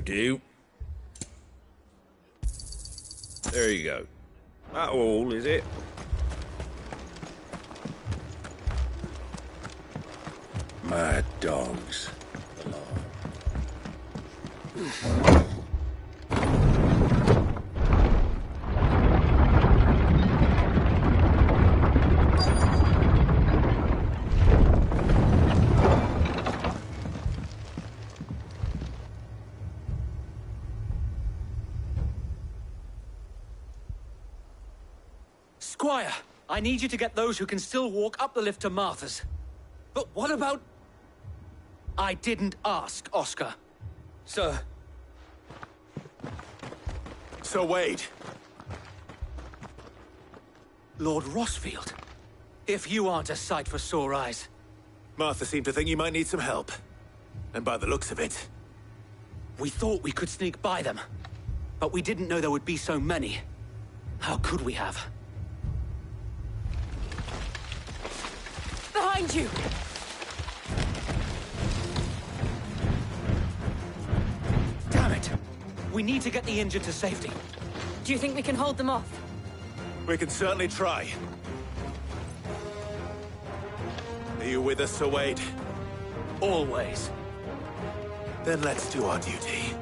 do. There you go. That all, is it? Mad dogs. Squire, I need you to get those who can still walk up the lift to Martha's. But what about... I didn't ask, Oscar. Sir. Sir Wade. Lord Rossfield. If you aren't a sight for sore eyes. Martha seemed to think you might need some help. And by the looks of it... We thought we could sneak by them. But we didn't know there would be so many. How could we have? Behind you! Damn it! We need to get the injured to safety. Do you think we can hold them off? We can certainly try. Are you with us, Sir Wade? Always. Then let's do our duty.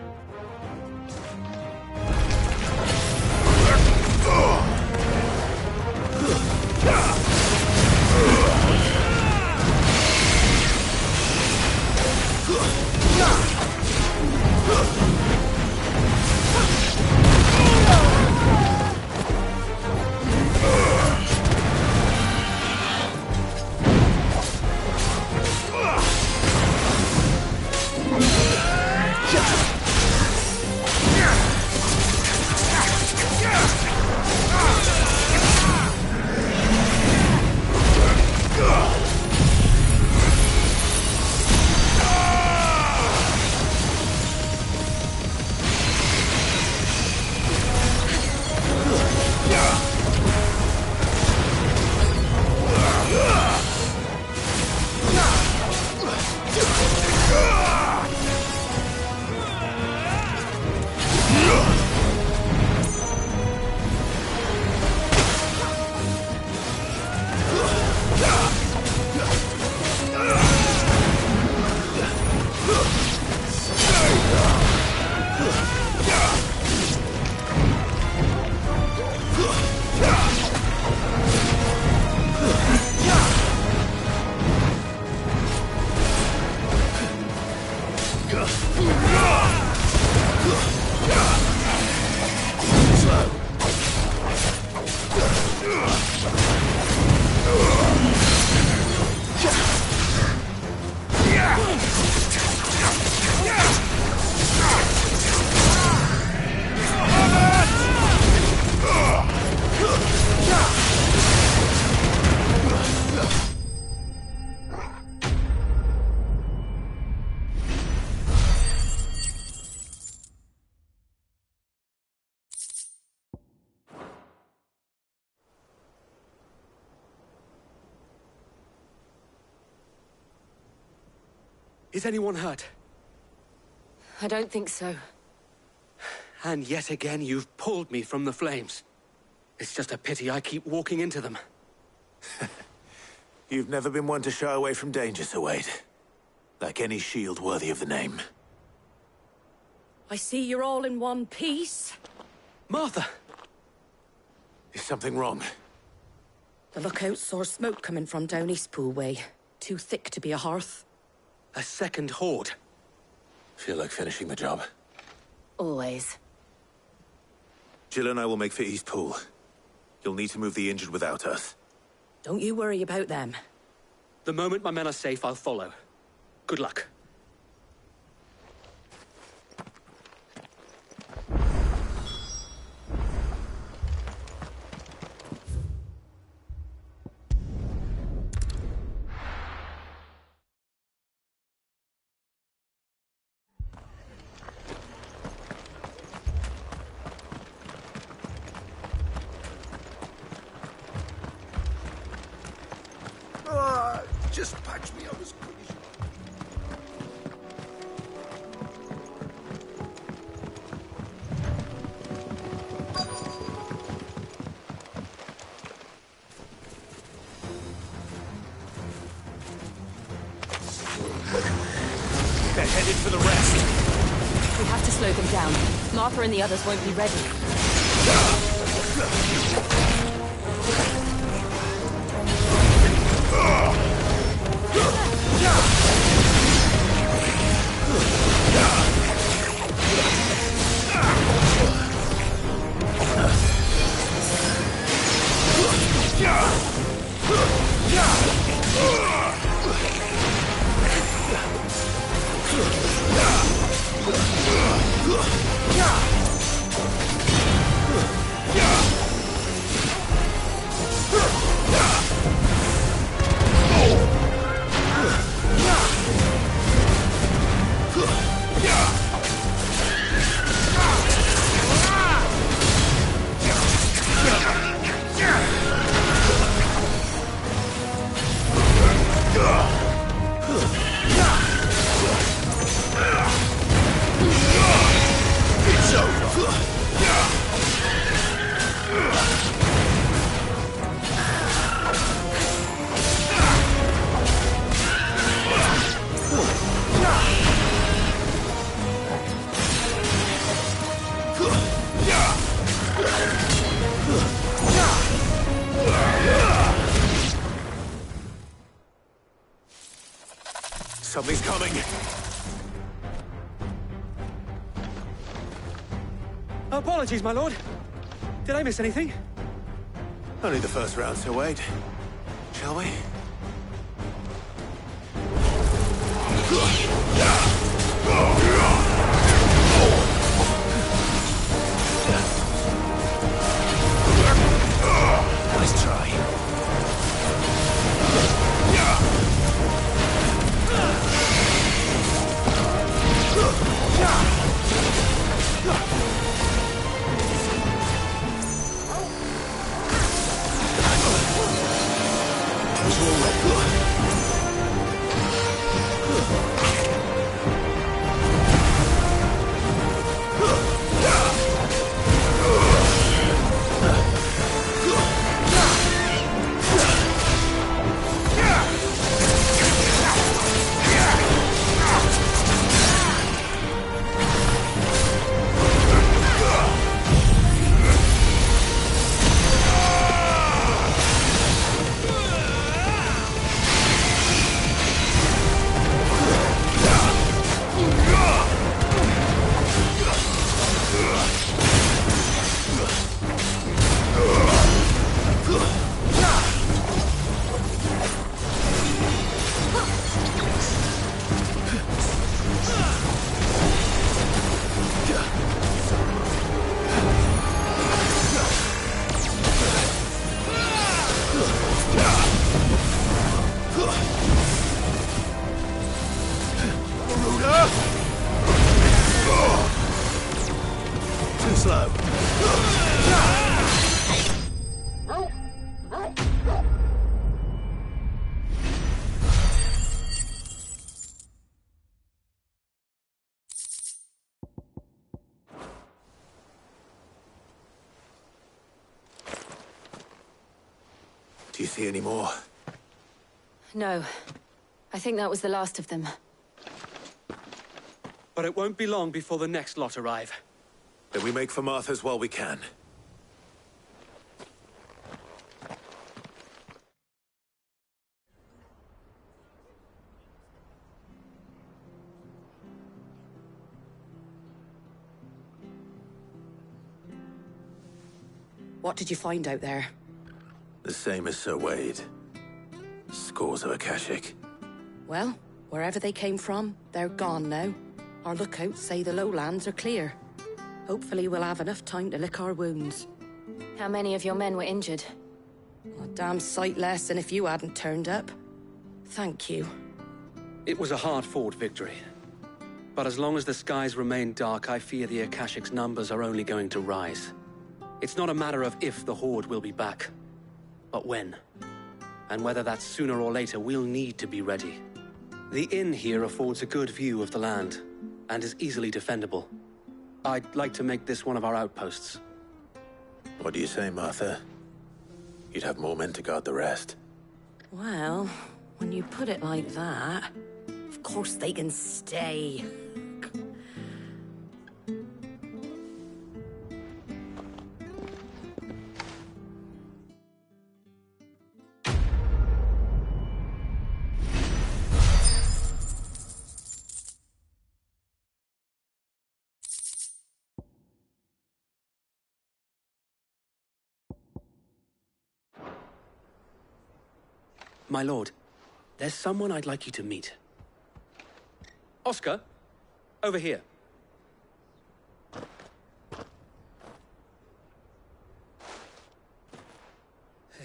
Is anyone hurt? I don't think so. And yet again, you've pulled me from the flames. It's just a pity I keep walking into them. You've never been one to shy away from danger, Sir Wade. Like any shield worthy of the name. I see you're all in one piece. Martha! Is something wrong? The lookout saw smoke coming from down Eastpool way. Too thick to be a hearth. A second horde. Feel like finishing the job? Always. Jill and I will make for Eastpool. You'll need to move the injured without us. Don't you worry about them. The moment my men are safe, I'll follow. Good luck. Just patch me up as quick as Martha and the others won't be ready. Something's coming. Apologies, my lord. Did I miss anything? Only the first round, so wait. Shall we? Nice try. Too slow. Do you see any more? No. I think that was the last of them. But it won't be long before the next lot arrive. Then we make for Martha's while we can. What did you find out there? The same as Sir Wade. Scores of Akashic. Well, wherever they came from, they're gone now. Our lookouts say the lowlands are clear. Hopefully we'll have enough time to lick our wounds. How many of your men were injured? A damn sight less than if you hadn't turned up. Thank you. It was a hard-fought victory. But as long as the skies remain dark, I fear the Akashic's numbers are only going to rise. It's not a matter of if the Horde will be back, but when. And whether that's sooner or later, we'll need to be ready. The inn here affords a good view of the land, and is easily defendable. I'd like to make this one of our outposts. What do you say, Martha? You'd have more men to guard the rest. Well, when you put it like that, of course they can stay. My lord, there's someone I'd like you to meet. Oscar, over here.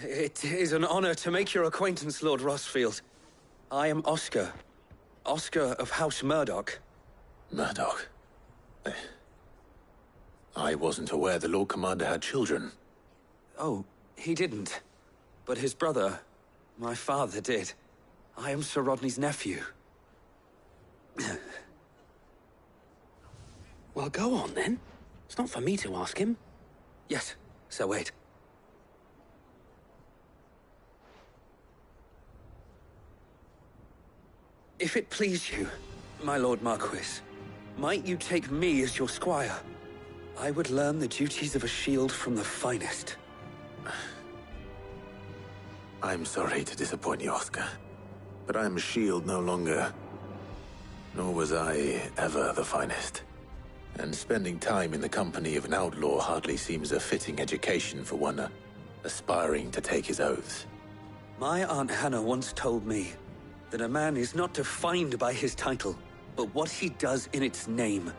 It is an honor to make your acquaintance, Lord Rossfield. I am Oscar. Oscar of House Murdoch. Murdoch? I wasn't aware the Lord Commander had children. Oh, he didn't. But his brother, my father, did. I am Sir Rodney's nephew. Well, go on, then. It's not for me to ask him. Yes, so wait. If it please you, my Lord Marquis, might you take me as your squire? I would learn the duties of a shield from the finest. I'm sorry to disappoint you, Oscar, but I am a shield no longer. Nor was I ever the finest. And spending time in the company of an outlaw hardly seems a fitting education for one aspiring to take his oaths. My Aunt Hannah once told me that a man is not defined by his title, but what he does in its name.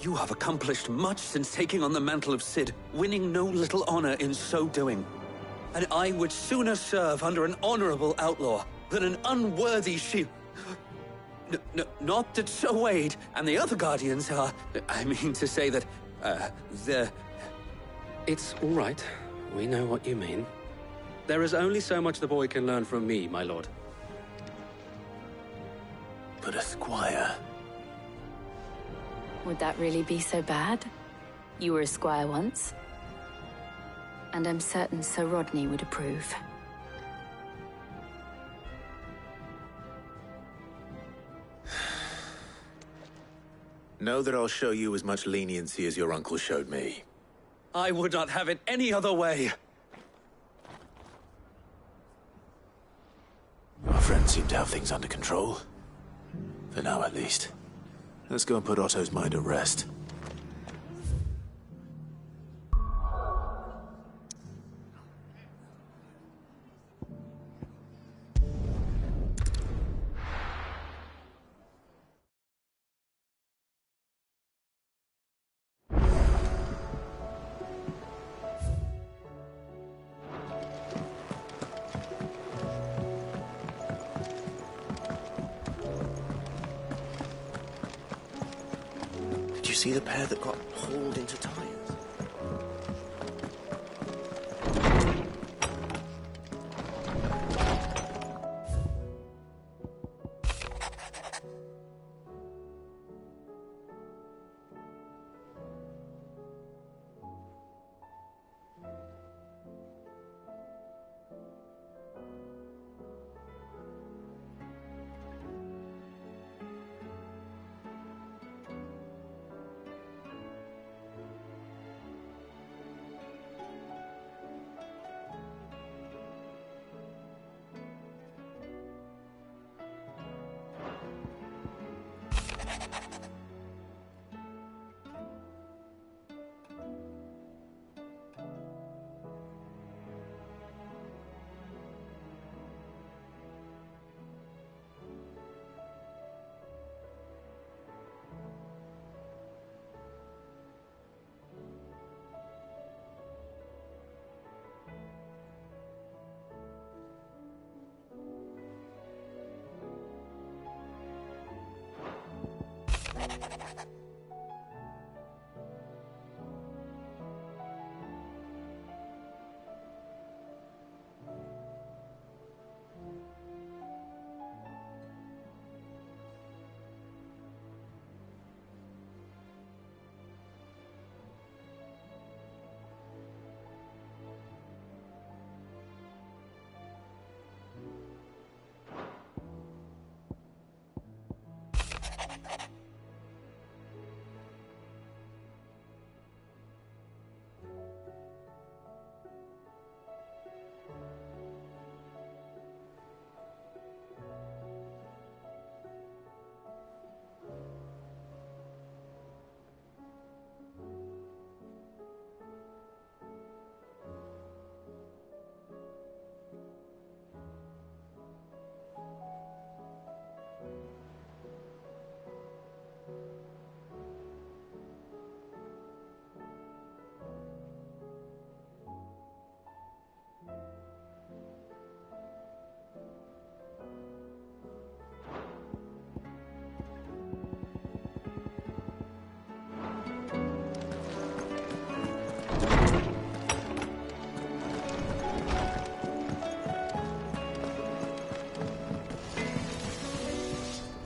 You have accomplished much since taking on the mantle of Cid, winning no little honor in so doing. And I would sooner serve under an honorable outlaw than an unworthy shield. Not that Sir Wade and the other Guardians are... I mean to say that, they're... It's all right. We know what you mean. There is only so much the boy can learn from me, my lord. But a squire... Would that really be so bad? You were a squire once. And I'm certain Sir Rodney would approve. Know that I'll show you as much leniency as your uncle showed me. I would not have it any other way. Our friends seem to have things under control. For now, at least. Let's go and put Otto's mind at rest. Did you see the pair that got hauled into tires?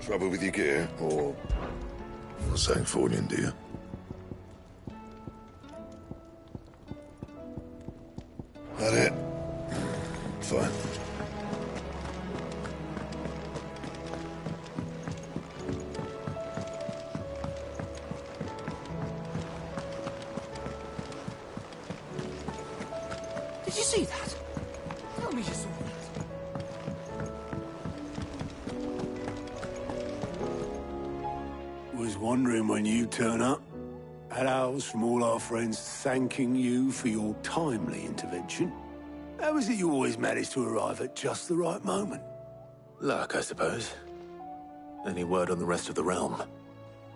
Trouble with your gear, or something falling into you? That it? Fine. Did you see that? Tell me you saw that. Was wondering when you turn up. Had owls from all our friends thanking you for your timely intervention. How is it you always manage to arrive at just the right moment? Luck, I suppose. Any word on the rest of the realm?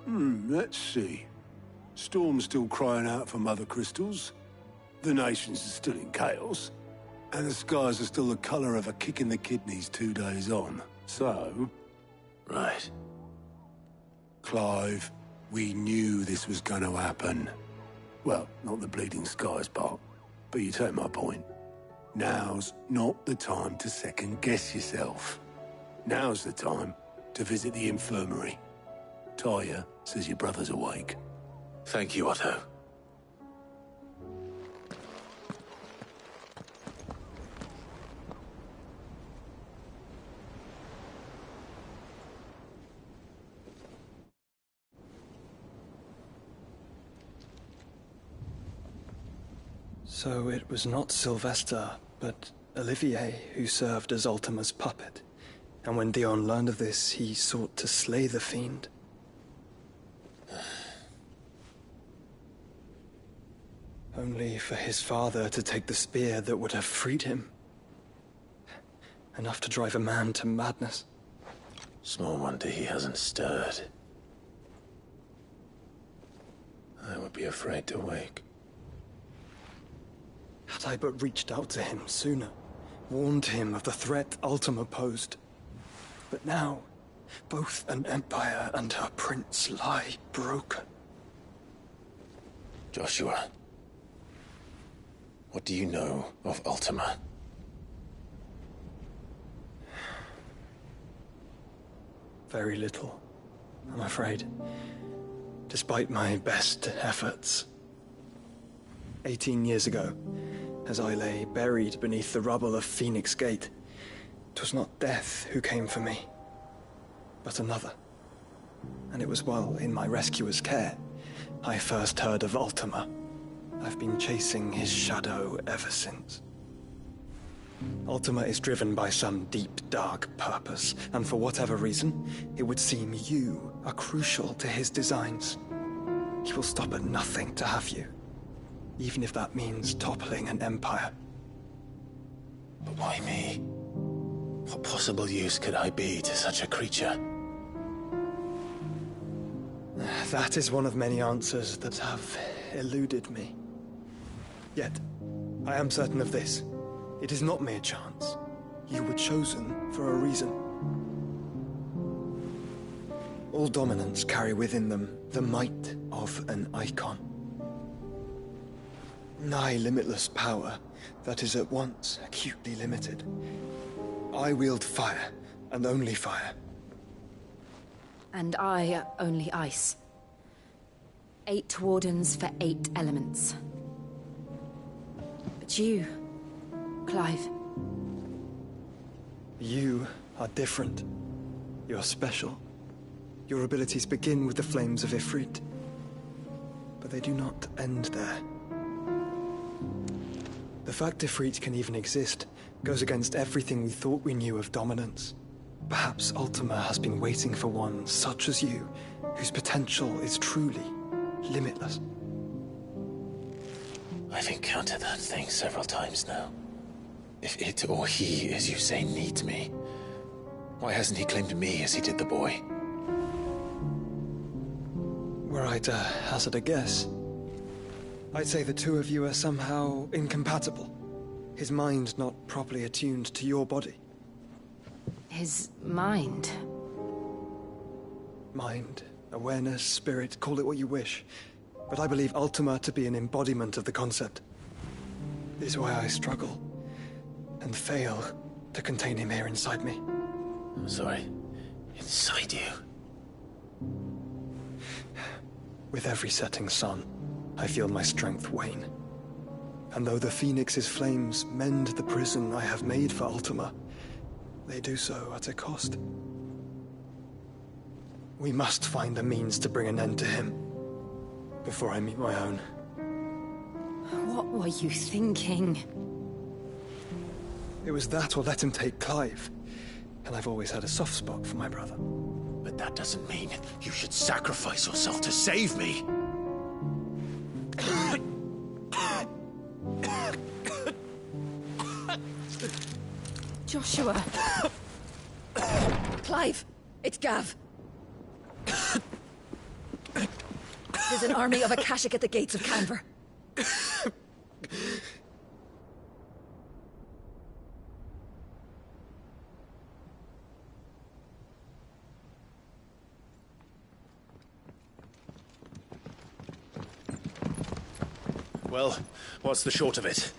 Let's see. Storm's still crying out for mother crystals. The nations are still in chaos. And the skies are still the color of a kick in the kidneys 2 days on. So... Right. Clive, we knew this was going to happen. Well, not the bleeding skies part, but you take my point. Now's not the time to second-guess yourself. Now's the time to visit the infirmary. Talia says your brother's awake. Thank you, Otto. So it was not Sylvester, but Olivier who served as Ultima's puppet. And when Dion learned of this, he sought to slay the fiend. Only for his father to take the spear that would have freed him. Enough to drive a man to madness. Small wonder he hasn't stirred. I would be afraid to wake. Had I but reached out to him sooner, warned him of the threat Ultima posed. But now, both an empire and her prince lie broken. Joshua, what do you know of Ultima? Very little, I'm afraid. Despite my best efforts. 18 years ago, as I lay buried beneath the rubble of Phoenix Gate, 'twas not death who came for me, but another. And it was while in my rescuer's care, I first heard of Ultima. I've been chasing his shadow ever since. Ultima is driven by some deep, dark purpose, and for whatever reason, it would seem you are crucial to his designs. He will stop at nothing to have you, even if that means toppling an empire. But why me? What possible use could I be to such a creature? That is one of many answers that have eluded me. Yet, I am certain of this. It is not mere chance. You were chosen for a reason. All dominants carry within them the might of an icon. Nigh limitless power that is at once acutely limited. I wield fire, and only fire. And I only ice. 8 wardens for 8 elements. But you, Clive. You are different. You're special. Your abilities begin with the flames of Ifrit. But they do not end there. The fact Ifrit can even exist goes against everything we thought we knew of dominance. Perhaps Ultima has been waiting for one such as you, whose potential is truly limitless. I've encountered that thing several times now. If it or he, as you say, needs me, why hasn't he claimed me as he did the boy? Were I to hazard a guess, I'd say the two of you are somehow incompatible. His mind not properly attuned to your body. His mind? Mind, awareness, spirit, call it what you wish. But I believe Ultima to be an embodiment of the concept. This is why I struggle and fail to contain him here inside me. I'm sorry. Inside you. With every setting sun, I feel my strength wane. And though the Phoenix's flames mend the prison I have made for Ultima, they do so at a cost. We must find a means to bring an end to him before I meet my own. What were you thinking? It was that or let him take Clive. And I've always had a soft spot for my brother. But that doesn't mean you should sacrifice yourself to save me. Joshua. Clive, it's Gav. There's an army of Akashic at the gates of Canver. Well, what's the short of it?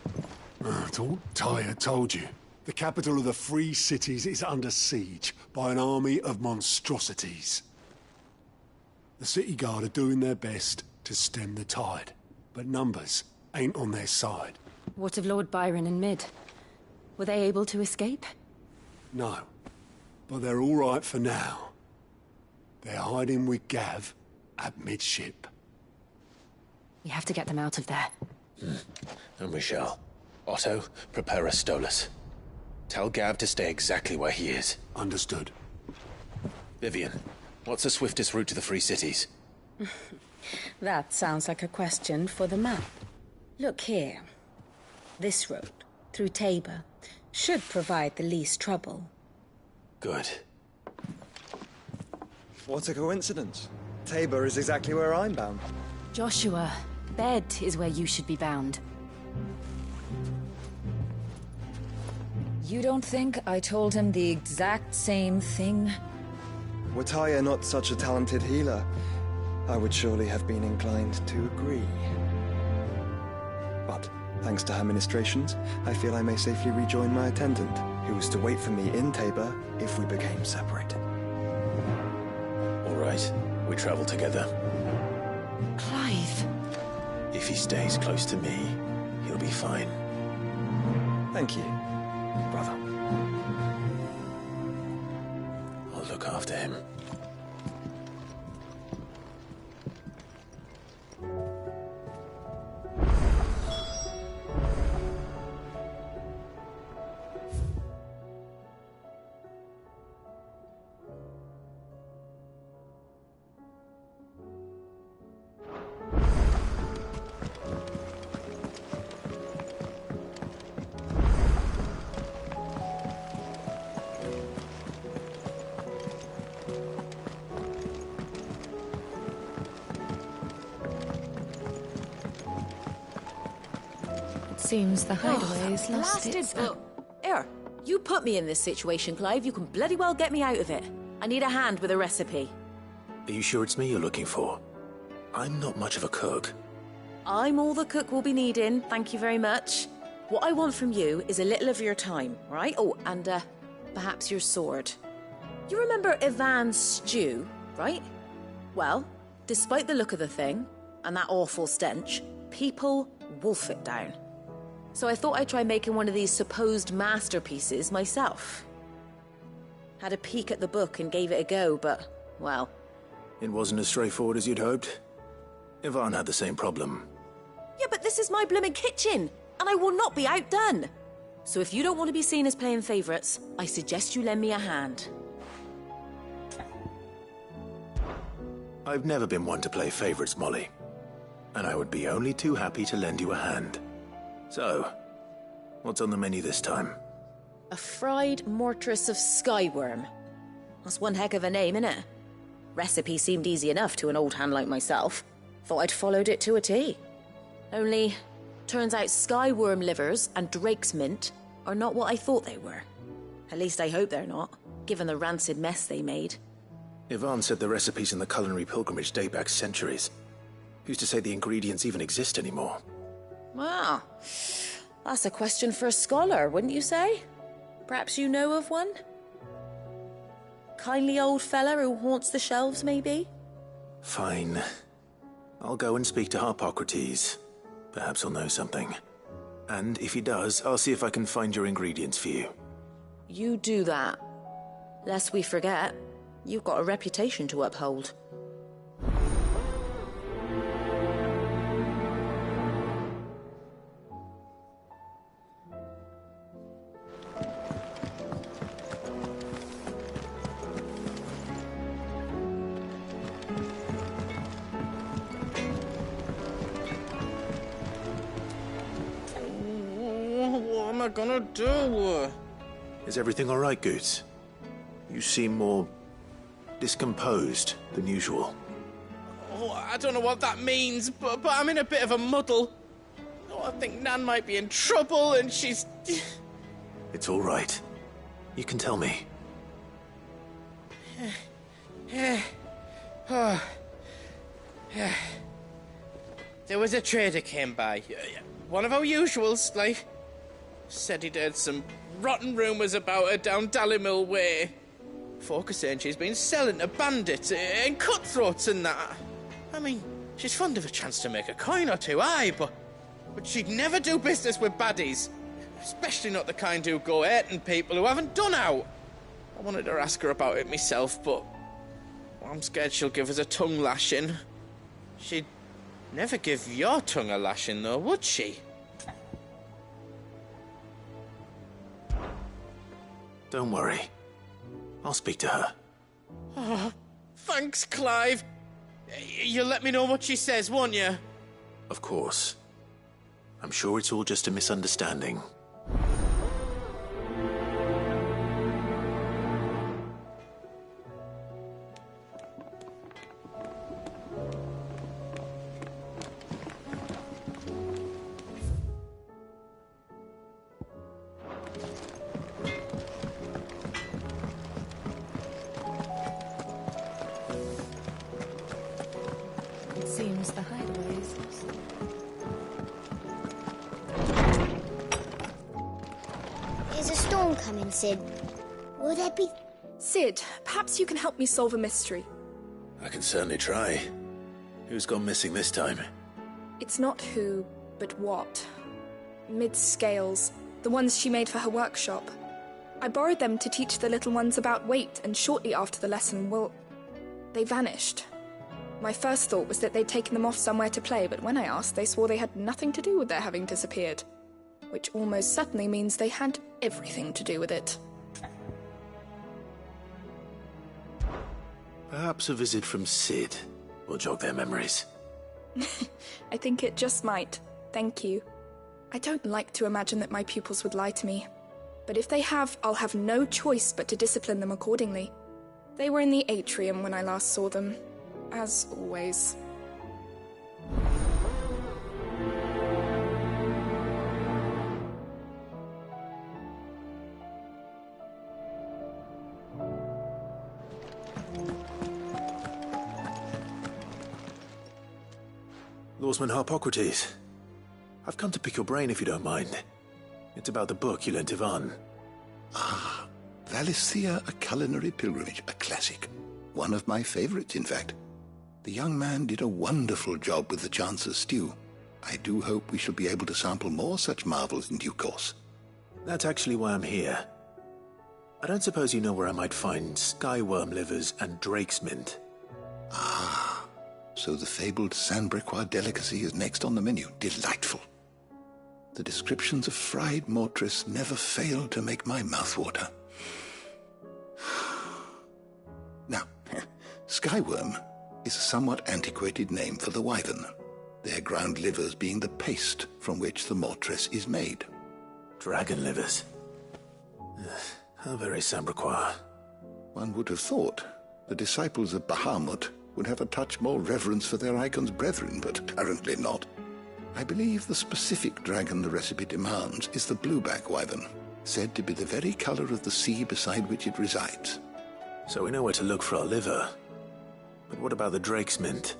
It's all Tyre told you. The capital of the Free Cities is under siege by an army of monstrosities. The city guard are doing their best to stem the tide, but numbers ain't on their side. What of Lord Byron and Mid? Were they able to escape? No, but they're all right for now. They're hiding with Gav at midship. We have to get them out of there. And we shall. Otto, prepare a Stolas. Tell Gav to stay exactly where he is. Understood. Vivian, what's the swiftest route to the Free Cities? That sounds like a question for the map. Look here. This road, through Tabor, should provide the least trouble. Good. What a coincidence. Tabor is exactly where I'm bound. Joshua, bed is where you should be bound. You don't think I told him the exact same thing? Were Tyre not such a talented healer, I would surely have been inclined to agree. But, thanks to her ministrations, I feel I may safely rejoin my attendant, who was to wait for me in Tabor if we became separated. All right, we travel together. Clive. If he stays close to me, he'll be fine. Thank you, brother. I'll look after him. Seems the hideaway's lost its... Here, you put me in this situation, Clive. You can bloody well get me out of it. I need a hand with a recipe. Are you sure it's me you're looking for? I'm not much of a cook. I'm all the cook will be needing, thank you very much. What I want from you is a little of your time, right? Oh, and perhaps your sword. You remember Ivan's stew, right? Well, despite the look of the thing, and that awful stench, people wolf it down. So I thought I'd try making one of these supposed masterpieces myself. Had a peek at the book and gave it a go, but, well... It wasn't as straightforward as you'd hoped. Ivan had the same problem. Yeah, but this is my blooming kitchen, and I will not be outdone. So if you don't want to be seen as playing favourites, I suggest you lend me a hand. I've never been one to play favourites, Molly. And I would be only too happy to lend you a hand. So, what's on the menu this time? A fried mortress of skyworm. That's one heck of a name, innit? Recipe seemed easy enough to an old hand like myself. Thought I'd followed it to a T. Only, turns out skyworm livers and drake's mint are not what I thought they were. At least I hope they're not, given the rancid mess they made. Ivan said the recipes in the culinary pilgrimage date back centuries. Who's to say the ingredients even exist anymore? Ah, that's a question for a scholar, wouldn't you say? Perhaps you know of one? kindly old fella who haunts the shelves, maybe? Fine. I'll go and speak to Harpocrates. Perhaps he'll know something. And if he does, I'll see if I can find your ingredients for you. You do that. Lest we forget, you've got a reputation to uphold. What am I gonna do? Is everything all right, Goots? You seem more discomposed than usual. Oh, I don't know what that means, but I'm in a bit of a muddle. Oh, I think Nan might be in trouble, and she's... It's all right. You can tell me. There was a trader came by. One of our usuals, like... Said he'd heard some rotten rumours about her down Dalimil Way. Folk are saying she's been selling to bandits and cutthroats and that. I mean, she's fond of a chance to make a coin or two, aye, but she'd never do business with baddies. Especially not the kind who go hurting people who haven't done out. I wanted to ask her about it myself, but I'm scared she'll give us a tongue lashing. She'd never give your tongue a lashing, though, would she? Don't worry. I'll speak to her. Oh, thanks, Clive. You'll let me know what she says, won't you? Of course. I'm sure it's all just a misunderstanding. Seems the hideaways. There's a storm coming, Sid. Will there be... Sid, perhaps you can help me solve a mystery. I can certainly try. Who's gone missing this time? It's not who, but what. Mid's scales, the ones she made for her workshop. I borrowed them to teach the little ones about weight, and shortly after the lesson, well, they vanished. My first thought was that they'd taken them off somewhere to play, but when I asked, they swore they had nothing to do with their having disappeared. Which almost certainly means they had everything to do with it. Perhaps a visit from Sid will jog their memories. I think it just might. Thank you. I don't like to imagine that my pupils would lie to me. But if they have, I'll have no choice but to discipline them accordingly. They were in the atrium when I last saw them. As always. Lawsman Harpocrates, I've come to pick your brain if you don't mind. It's about the book you lent Ivan. Ah, Valisthea, A Culinary Pilgrimage, a classic. One of my favorites, in fact. The young man did a wonderful job with the Chance's stew. I do hope we shall be able to sample more such marvels in due course. That's actually why I'm here. I don't suppose you know where I might find skyworm livers and drake's mint. Ah, so the fabled Sandbrequois delicacy is next on the menu. Delightful. The descriptions of fried mortress never fail to make my mouth water. Now, skyworm is a somewhat antiquated name for the wyvern, their ground livers being the paste from which the mortress is made. Dragon livers. How very Sandbrequois. One would have thought the disciples of Bahamut would have a touch more reverence for their icon's brethren, but apparently not. I believe the specific dragon the recipe demands is the blueback wyvern, said to be the very color of the sea beside which it resides. So we know where to look for our liver. But what about the drake's mint?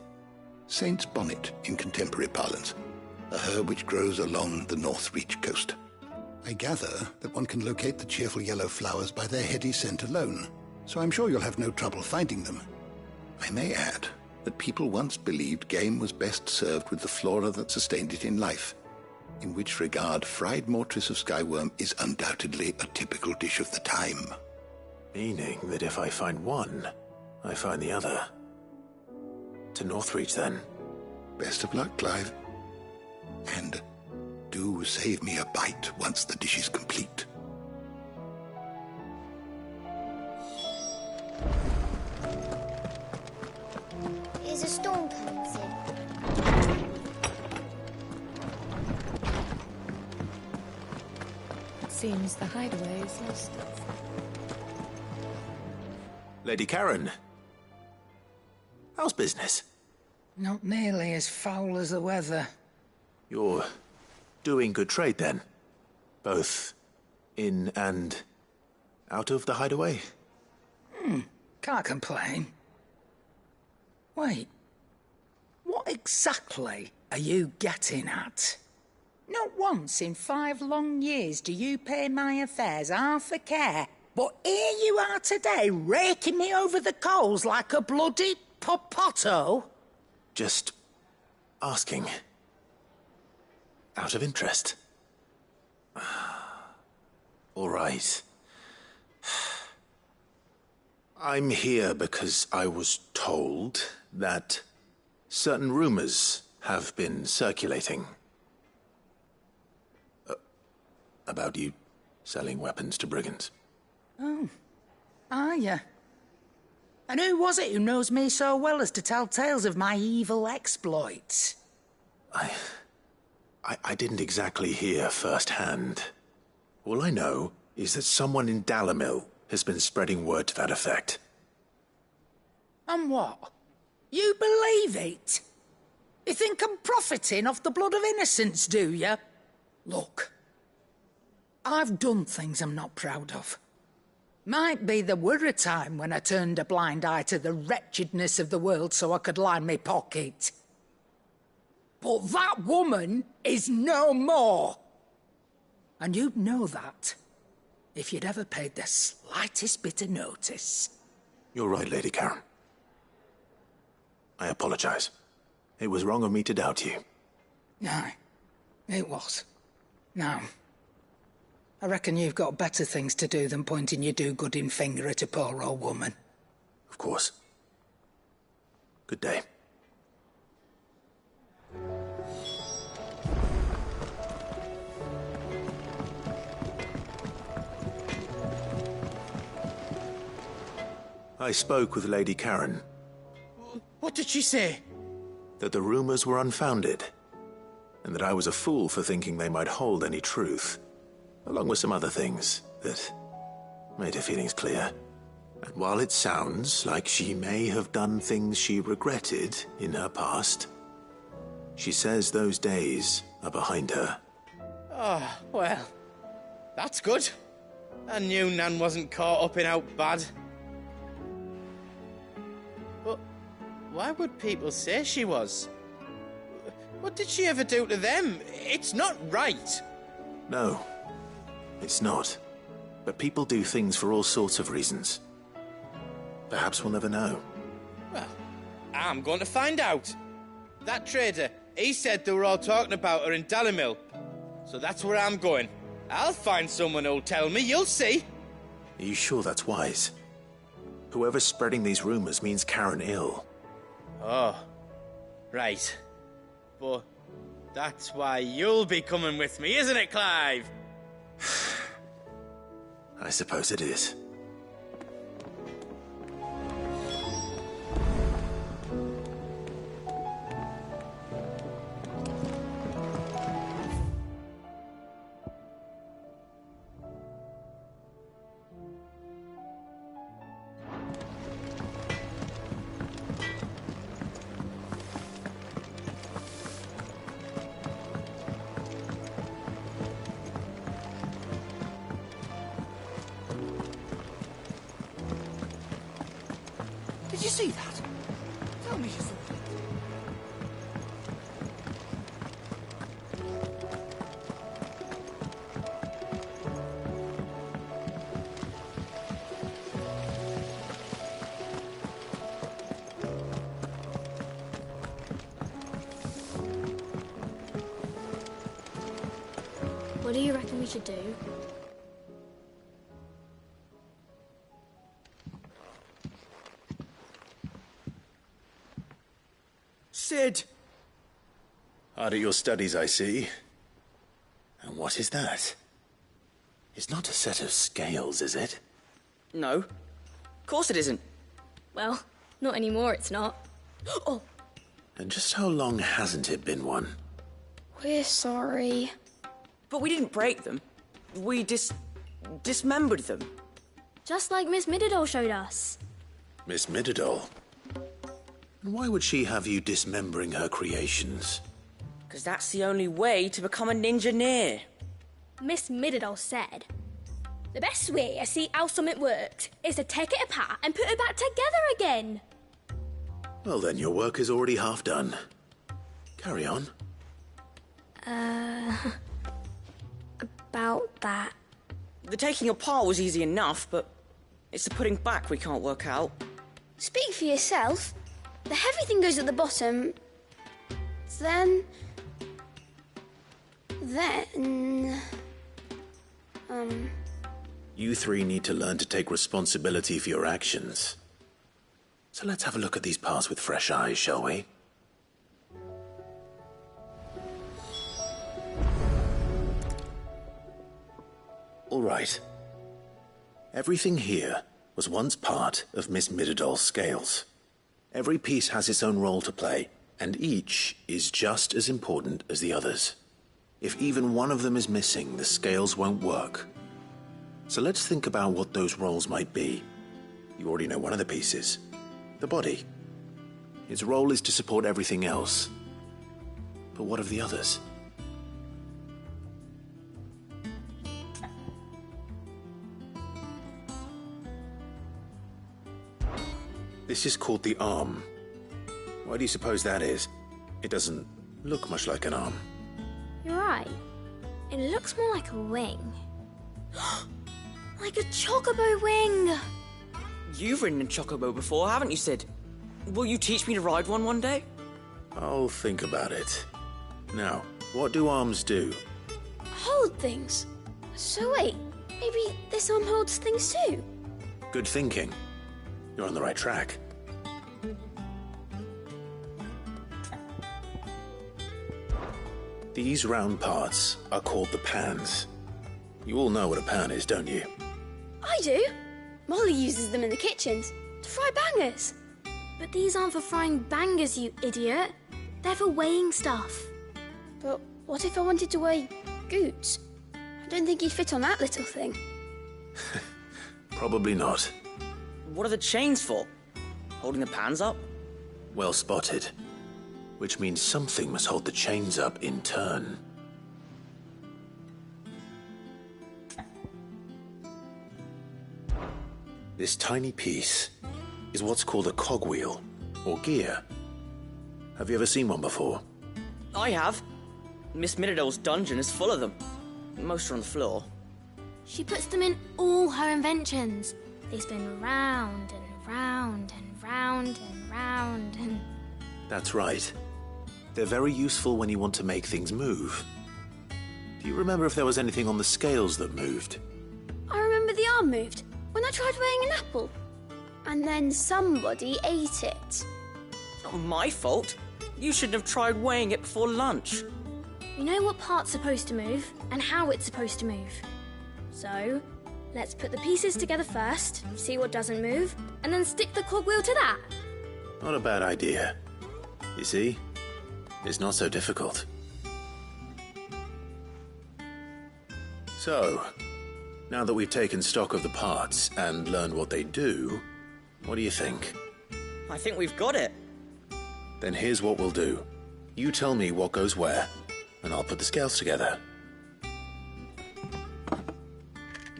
Saint's bonnet in contemporary parlance, a herb which grows along the North Reach coast. I gather that one can locate the cheerful yellow flowers by their heady scent alone. so I'm sure you'll have no trouble finding them. I may add that people once believed game was best served with the flora that sustained it in life, in which regard fried mortress of skyworm is undoubtedly a typical dish of the time. Meaning that if I find one, I find the other. To Northreach, then. Best of luck, Clive. And do save me a bite once the dish is complete. Is a storm coming, Sid? It seems the hideaway is lost. Lady Karen. How's business? Not nearly as foul as the weather. You're doing good trade, then? Both in and out of the hideaway? Can't complain. Wait. What exactly are you getting at? Not once in 5 long years do you pay my affairs half a care, but here you are today, raking me over the coals like a bloody popoto? Just asking. Out of interest. All right. I'm here because I was told that certain rumors have been circulating. About you selling weapons to brigands. Oh. Are you? And who was it who knows me so well as to tell tales of my evil exploits? I didn't exactly hear firsthand. All I know is that someone in Dalimil has been spreading word to that effect. And what? You believe it? You think I'm profiting off the blood of innocents, do you? Look, I've done things I'm not proud of. Might be there were a time when I turned a blind eye to the wretchedness of the world so I could line my pocket. But that woman is no more. And you'd know that if you'd ever paid the slightest bit of notice. You're right, Lady Karen. I apologize. It was wrong of me to doubt you. Aye, it was. Now, I reckon you've got better things to do than pointing your do-gooding finger at a poor old woman. Of course. Good day. I spoke with Lady Karen. What did she say? That the rumors were unfounded, and that I was a fool for thinking they might hold any truth, along with some other things that made her feelings clear. And while it sounds like she may have done things she regretted in her past, she says those days are behind her. Oh, well, that's good. I knew Nan wasn't caught up in out bad. But why would people say she was? What did she ever do to them? It's not right. No, it's not. But people do things for all sorts of reasons. Perhaps we'll never know. Well, I'm going to find out. That trader, he said they were all talking about her in Dalimil. So that's where I'm going. I'll find someone who'll tell me, you'll see. Are you sure that's wise? Whoever's spreading these rumors means Karen ill. Oh, right. But that's why you'll be coming with me, isn't it, Clive? I suppose it is. Did you see that? Tell me you saw it. What do you reckon we should do? Sid! Hard at your studies, I see. And what is that? It's not a set of scales, is it? No. Of course it isn't. Well, not anymore, it's not. Oh! And just how long hasn't it been one? We're sorry. But we didn't break them. We dismembered them. Just like Miss Mididol showed us. Miss Mididol? And why would she have you dismembering her creations? Because that's the only way to become a ninja-near. Miss Mididol said, the best way to see how something works is to take it apart and put it back together again. Well then, your work is already half done. Carry on. About that. The taking apart was easy enough, but it's the putting back we can't work out. Speak for yourself. The heavy thing goes at the bottom. Then... You three need to learn to take responsibility for your actions. So let's have a look at these parts with fresh eyes, shall we? All right. Everything here was once part of Miss Mididol's scales. Every piece has its own role to play, and each is just as important as the others. If even one of them is missing, the scales won't work. So let's think about what those roles might be. You already know one of the pieces. The body. Its role is to support everything else. But what of the others? This is called the arm. Why do you suppose that is? It doesn't look much like an arm. You're right. It looks more like a wing. Like a chocobo wing! You've ridden a chocobo before, haven't you, Sid? Will you teach me to ride one day? I'll think about it. Now, what do arms do? Hold things. So wait, maybe this arm holds things too? Good thinking. You're on the right track. These round parts are called the pans. You all know what a pan is, don't you? I do. Molly uses them in the kitchens to fry bangers. But these aren't for frying bangers, you idiot. They're for weighing stuff. But what if I wanted to weigh Goots? I don't think he'd fit on that little thing. Probably not. What are the chains for? Holding the pans up? Well spotted. Which means something must hold the chains up in turn. This tiny piece is what's called a cogwheel, or gear. Have you ever seen one before? I have. Miss Mididol's dungeon is full of them. Most are on the floor. She puts them in all her inventions. They spin round and round and round and round and... That's right. They're very useful when you want to make things move. Do you remember if there was anything on the scales that moved? I remember the arm moved when I tried weighing an apple. And then somebody ate it. Not my fault. You shouldn't have tried weighing it before lunch. You know what part's supposed to move and how it's supposed to move. So, let's put the pieces together first, see what doesn't move, and then stick the cogwheel to that. Not a bad idea. You see? It's not so difficult. So, now that we've taken stock of the parts and learned what they do, what do you think? I think we've got it. Then here's what we'll do. You tell me what goes where, and I'll put the scales together.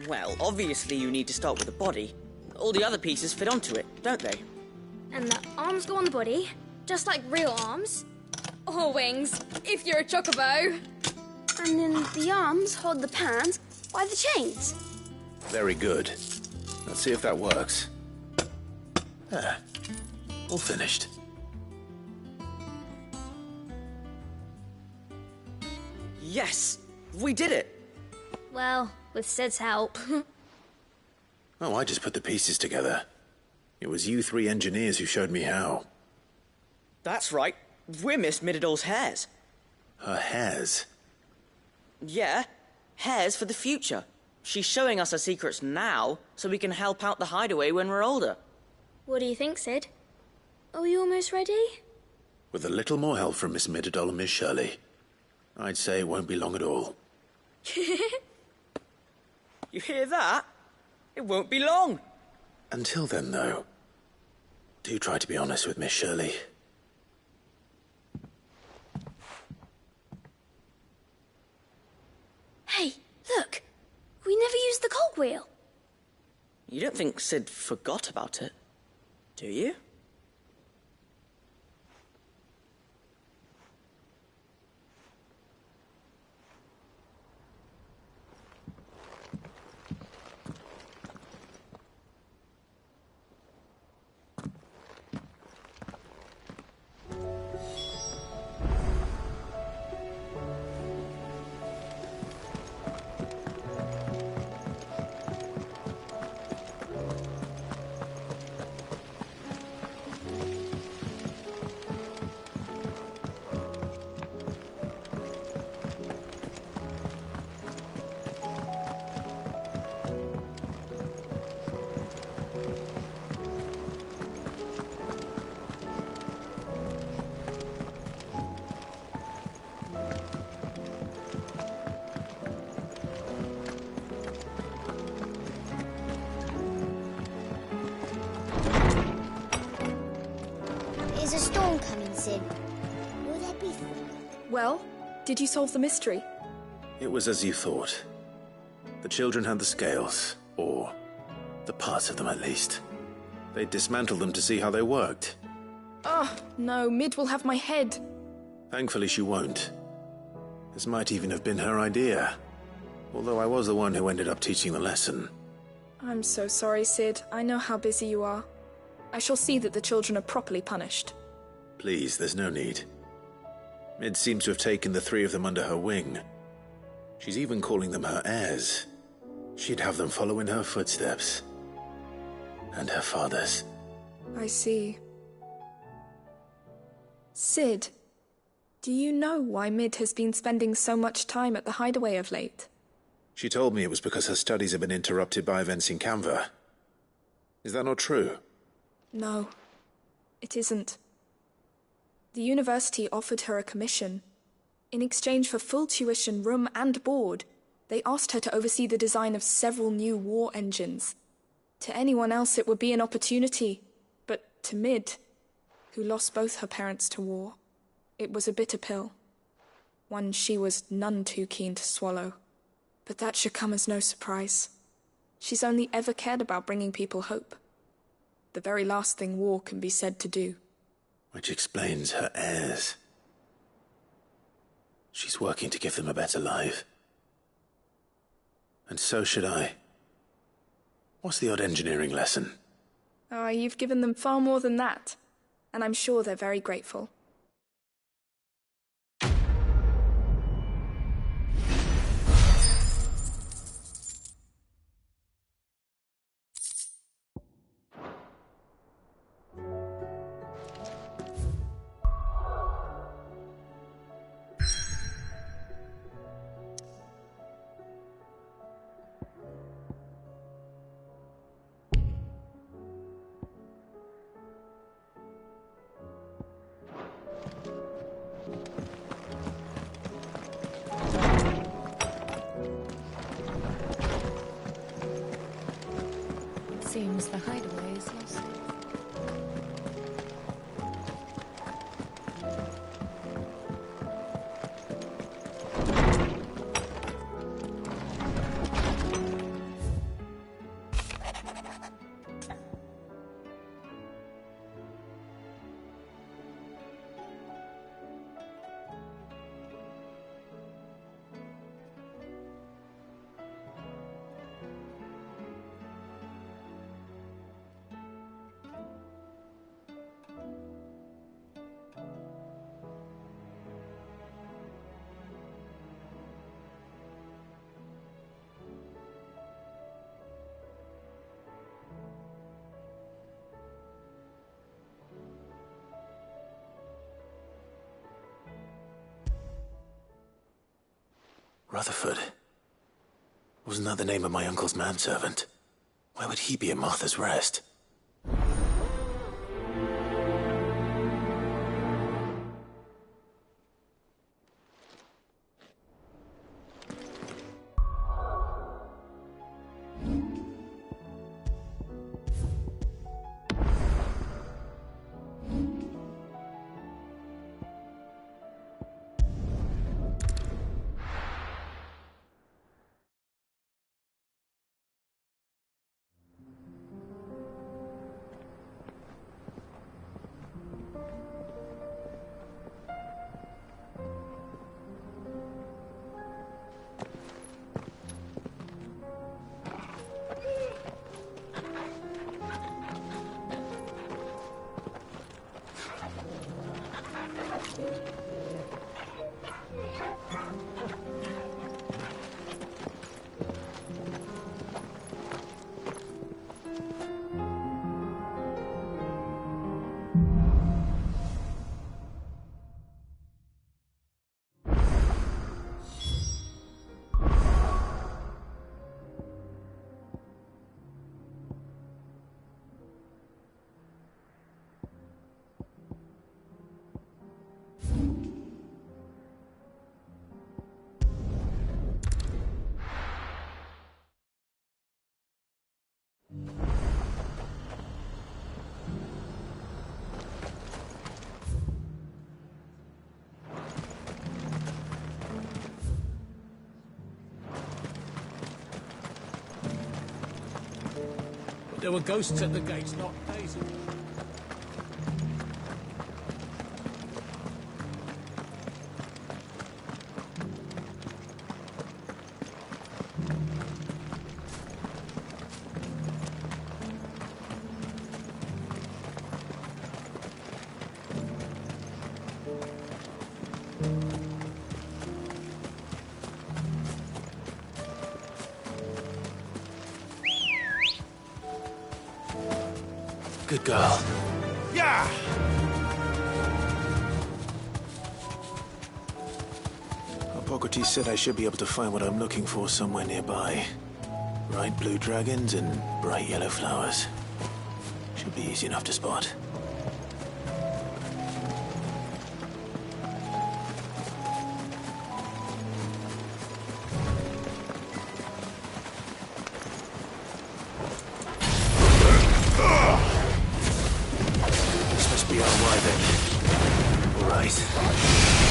Well, obviously you need to start with the body. All the other pieces fit onto it, don't they? And the arms go on the body, just like real arms. Or wings, if you're a chocobo. And then the arms hold the pans by the chains. Very good. Let's see if that works. There. All finished. Yes! We did it! Well, with Sid's help. Oh, I just put the pieces together. It was you three engineers who showed me how. That's right. We're Miss Mididol's heirs. Her hairs? Yeah, heirs for the future. She's showing us her secrets now, so we can help out the hideaway when we're older. What do you think, Sid? Are we almost ready? With a little more help from Miss Mididol and Miss Shirley, I'd say it won't be long at all. You hear that? It won't be long. Until then, though, do try to be honest with Miss Shirley. Hey, look! We never used the cogwheel. You don't think Sid forgot about it, do you? Is a storm coming, Sid? Will there be... Well, did you solve the mystery? It was as you thought. The children had the scales, or the parts of them at least. They dismantled them to see how they worked. Oh, no, Mid will have my head. Thankfully she won't. This might even have been her idea. Although I was the one who ended up teaching the lesson. I'm so sorry, Sid. I know how busy you are. I shall see that the children are properly punished. Please, there's no need. Mid seems to have taken the three of them under her wing. She's even calling them her heirs. She'd have them follow in her footsteps. And her father's. I see. Sid, do you know why Mid has been spending so much time at the hideaway of late? She told me it was because her studies have been interrupted by events in Canva. Is that not true? No, it isn't. The university offered her a commission. In exchange for full tuition, room and board, they asked her to oversee the design of several new war engines. To anyone else it would be an opportunity, but to Mid, who lost both her parents to war, it was a bitter pill. One she was none too keen to swallow. But that should come as no surprise. She's only ever cared about bringing people hope. The very last thing war can be said to do. Which explains her heirs. She's working to give them a better life. And so should I. What's the odd engineering lesson? Ah, you've given them far more than that. And I'm sure they're very grateful. Seems the hideaway is lost. Rutherford. Wasn't that the name of my uncle's manservant? Why would he be at Martha's Rest? There were ghosts at the gates, not Daisy. Good girl. Yeah! Hippocrates said I should be able to find what I'm looking for somewhere nearby. Bright blue dragons and bright yellow flowers. Should be easy enough to spot.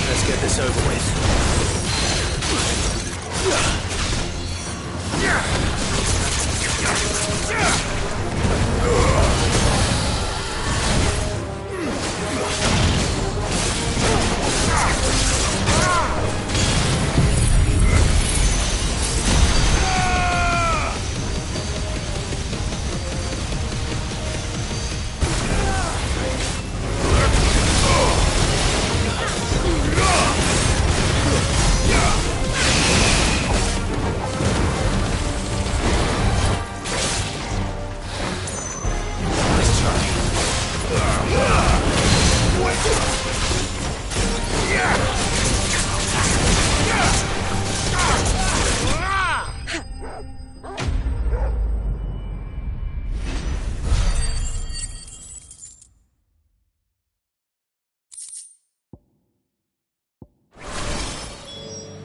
Let's get this over with.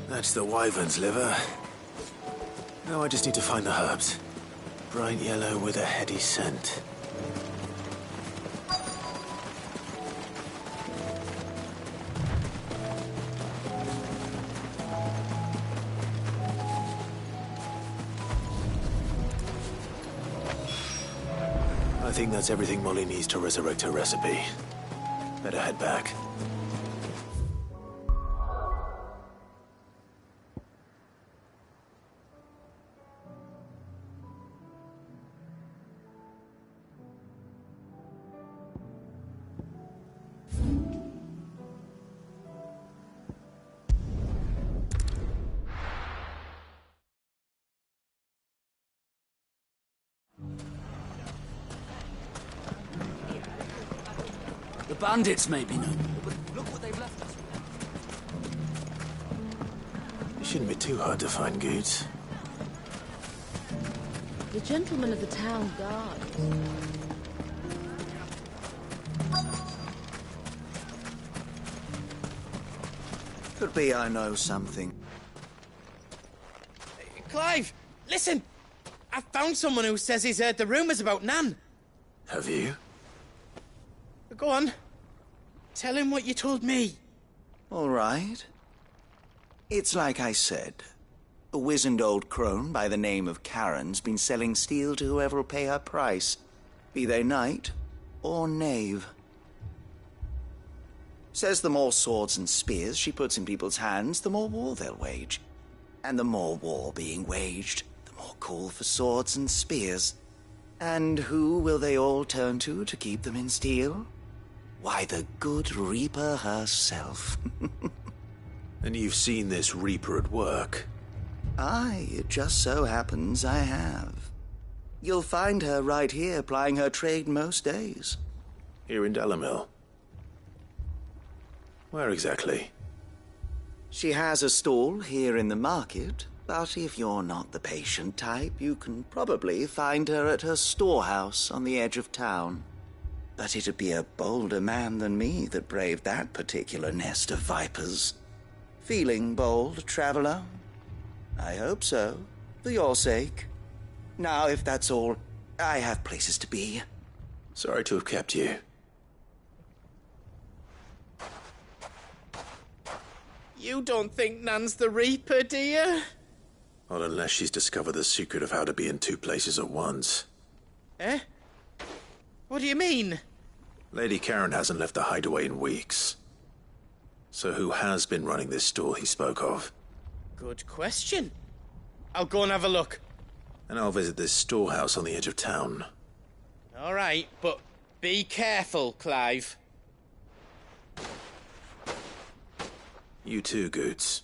That's the wyvern's liver. Now I just need to find the herbs. Bright yellow with a heady scent. I think that's everything Molly needs to resurrect her recipe. Better head back. The bandits may be known, but look what they've left us. Shouldn't be too hard to find, Goots. The gentleman of the town guard. Could be I know something. Clive, listen! I found someone who says he's heard the rumours about Nan. Have you? Go on. Tell him what you told me. All right. It's like I said. A wizened old crone by the name of Karen's been selling steel to whoever will pay her price, be they knight or knave. Says the more swords and spears she puts in people's hands, the more war they'll wage. And the more war being waged, the more call for swords and spears. And who will they all turn to keep them in steel? Why, the good Reaper herself. And you've seen this Reaper at work? Aye, it just so happens I have. You'll find her right here plying her trade most days. Here in Dalimil? Where exactly? She has a stall here in the market, but if you're not the patient type, you can probably find her at her storehouse on the edge of town. But it'd be a bolder man than me that braved that particular nest of vipers. Feeling bold, traveler? I hope so, for your sake. Now, if that's all, I have places to be. Sorry to have kept you. You don't think Nan's the Reaper, do you? Not unless she's discovered the secret of how to be in two places at once. Eh? What do you mean? Lady Karen hasn't left the hideaway in weeks. So who has been running this stall he spoke of? Good question. I'll go and have a look. And I'll visit this storehouse on the edge of town. All right, but be careful, Clive. You too, Goots.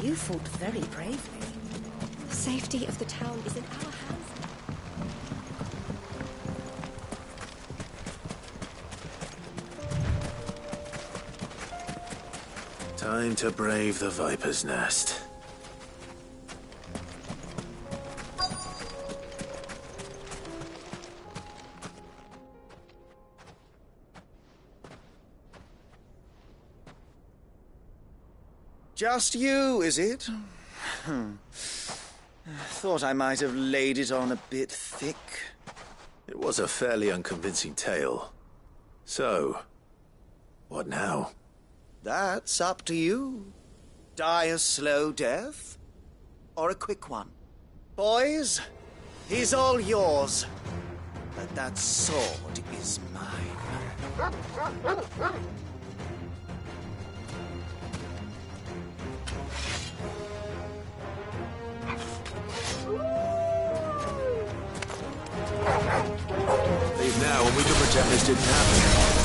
You fought very bravely. The safety of the town is in our hands. Time to brave the Viper's Nest. Just you, is it? Thought I might have laid it on a bit thick. It was a fairly unconvincing tale. So, what now? That's up to you. Die a slow death, or a quick one. Boys, he's all yours. But that sword is mine. Leave now and we can pretend this didn't happen.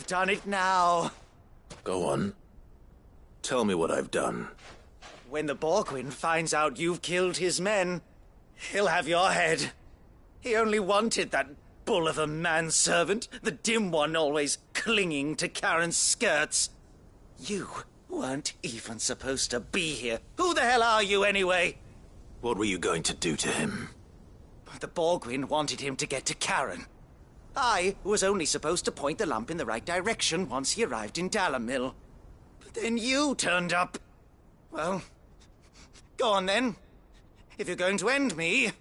You've done it now. Go on. Tell me what I've done. When the Borgwyn finds out you've killed his men, he'll have your head. He only wanted that bull of a manservant, the dim one always clinging to Karen's skirts. You weren't even supposed to be here. Who the hell are you, anyway? What were you going to do to him? The Borgwyn wanted him to get to Karen. I was only supposed to point the lamp in the right direction once he arrived in Dalamil. But then you turned up. Well, go on then. If you're going to end me,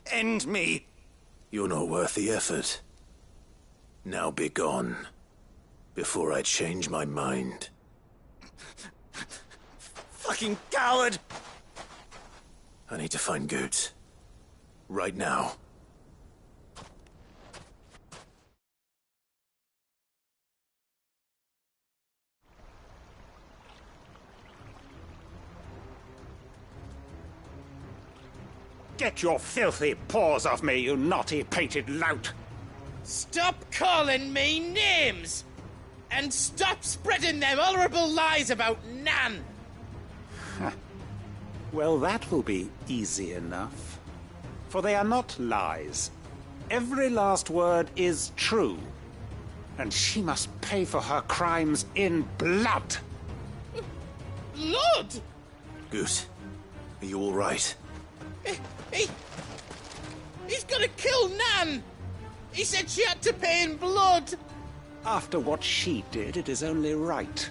end me. You're not worth the effort. Now be gone, before I change my mind. Fucking coward! I need to find Goots. Right now. Get your filthy paws off me, you naughty painted lout! Stop calling me names! And stop spreading them horrible lies about Nan! Well, that will be easy enough. For they are not lies. Every last word is true. And she must pay for her crimes in blood. Blood? Goose, are you all right? He's gonna kill Nan! He said she had to pay in blood! After what she did, it is only right.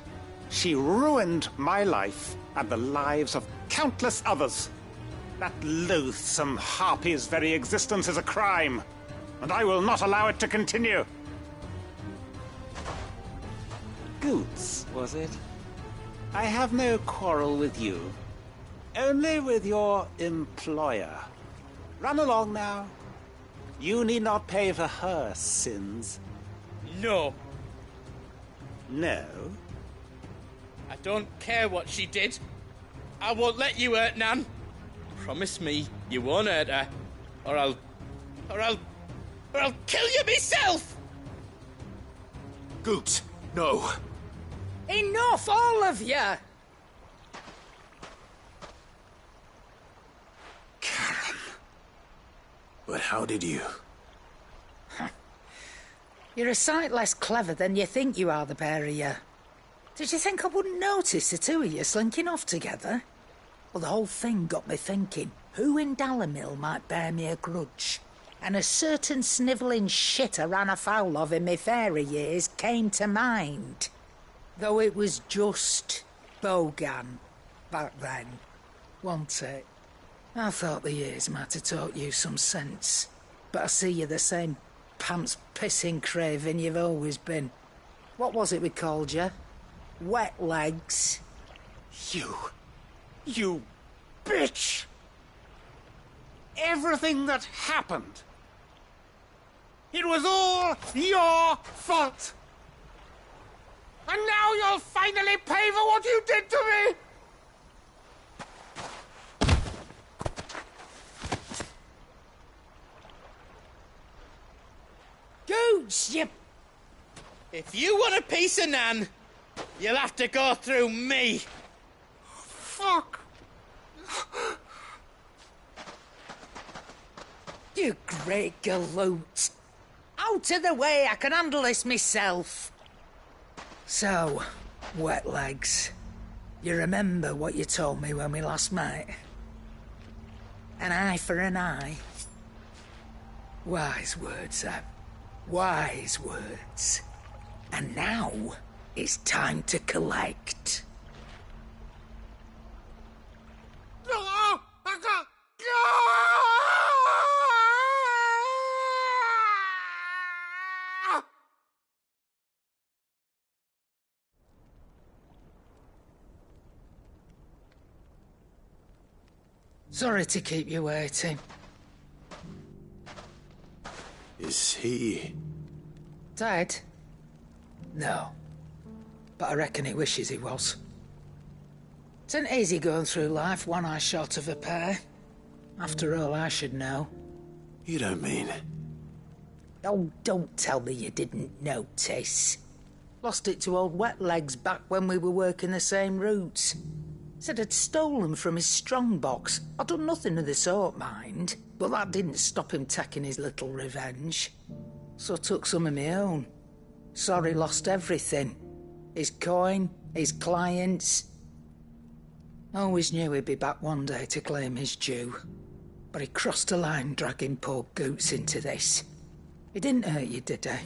She ruined my life and the lives of countless others. That loathsome harpy's very existence is a crime, and I will not allow it to continue. Goots, was it? I have no quarrel with you. Only with your employer. Run along now. You need not pay for her sins. No. No? I don't care what she did. I won't let you hurt Nan. Promise me you won't hurt her, or I'll kill you myself! Goots, no. Enough, all of you! Karen. But how did you? You're a sight less clever than you think you are, the pair of you. Did you think I wouldn't notice the two of you slinking off together? Well, the whole thing got me thinking, who in Dalamil might bear me a grudge? And a certain snivelling shit I ran afoul of in my fairy years came to mind. Though it was just Bogan back then, wasn't it? I thought the years might have taught you some sense, but I see you're the same pants-pissing craven you've always been. What was it we called you? Wet legs? You bitch! Everything that happened, it was all your fault! And now you'll finally pay for what you did to me! Goots, you... If you want a piece of Nan, you'll have to go through me. Fuck! You great galoot. Out of the way, I can handle this myself. So, wet legs, you remember what you told me when we last met? An eye for an eye. Wise words, Ab. Wise words. And now, it's time to collect. Sorry to keep you waiting. Is he... dead? No. But I reckon he wishes he was. It ain't easy going through life one eye short of a pair. After all, I should know. You don't mean... Oh, don't tell me you didn't notice. Lost it to old Wet Legs back when we were working the same routes. Said I'd stolen from his strongbox. I'd done nothing of the sort, mind. But that didn't stop him taking his little revenge. So I took some of my own. Sorry, lost everything. His coin, his clients. Always knew he'd be back one day to claim his due. But he crossed a line dragging poor Goots into this. He didn't hurt you, did he?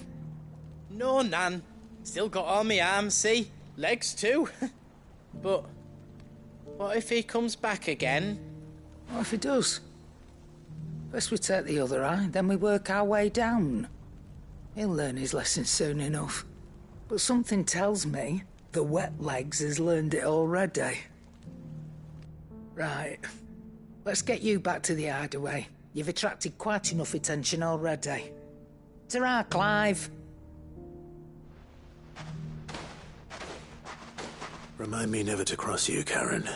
No, Nan. Still got all my arms, see? Legs too. But what if he comes back again? What if he does? First we take the other eye, then we work our way down. He'll learn his lesson soon enough. But something tells me the Wet Legs has learned it already. Right. Let's get you back to the hideaway. You've attracted quite enough attention already. Ta-ra, Clive. Remind me never to cross you, Karen.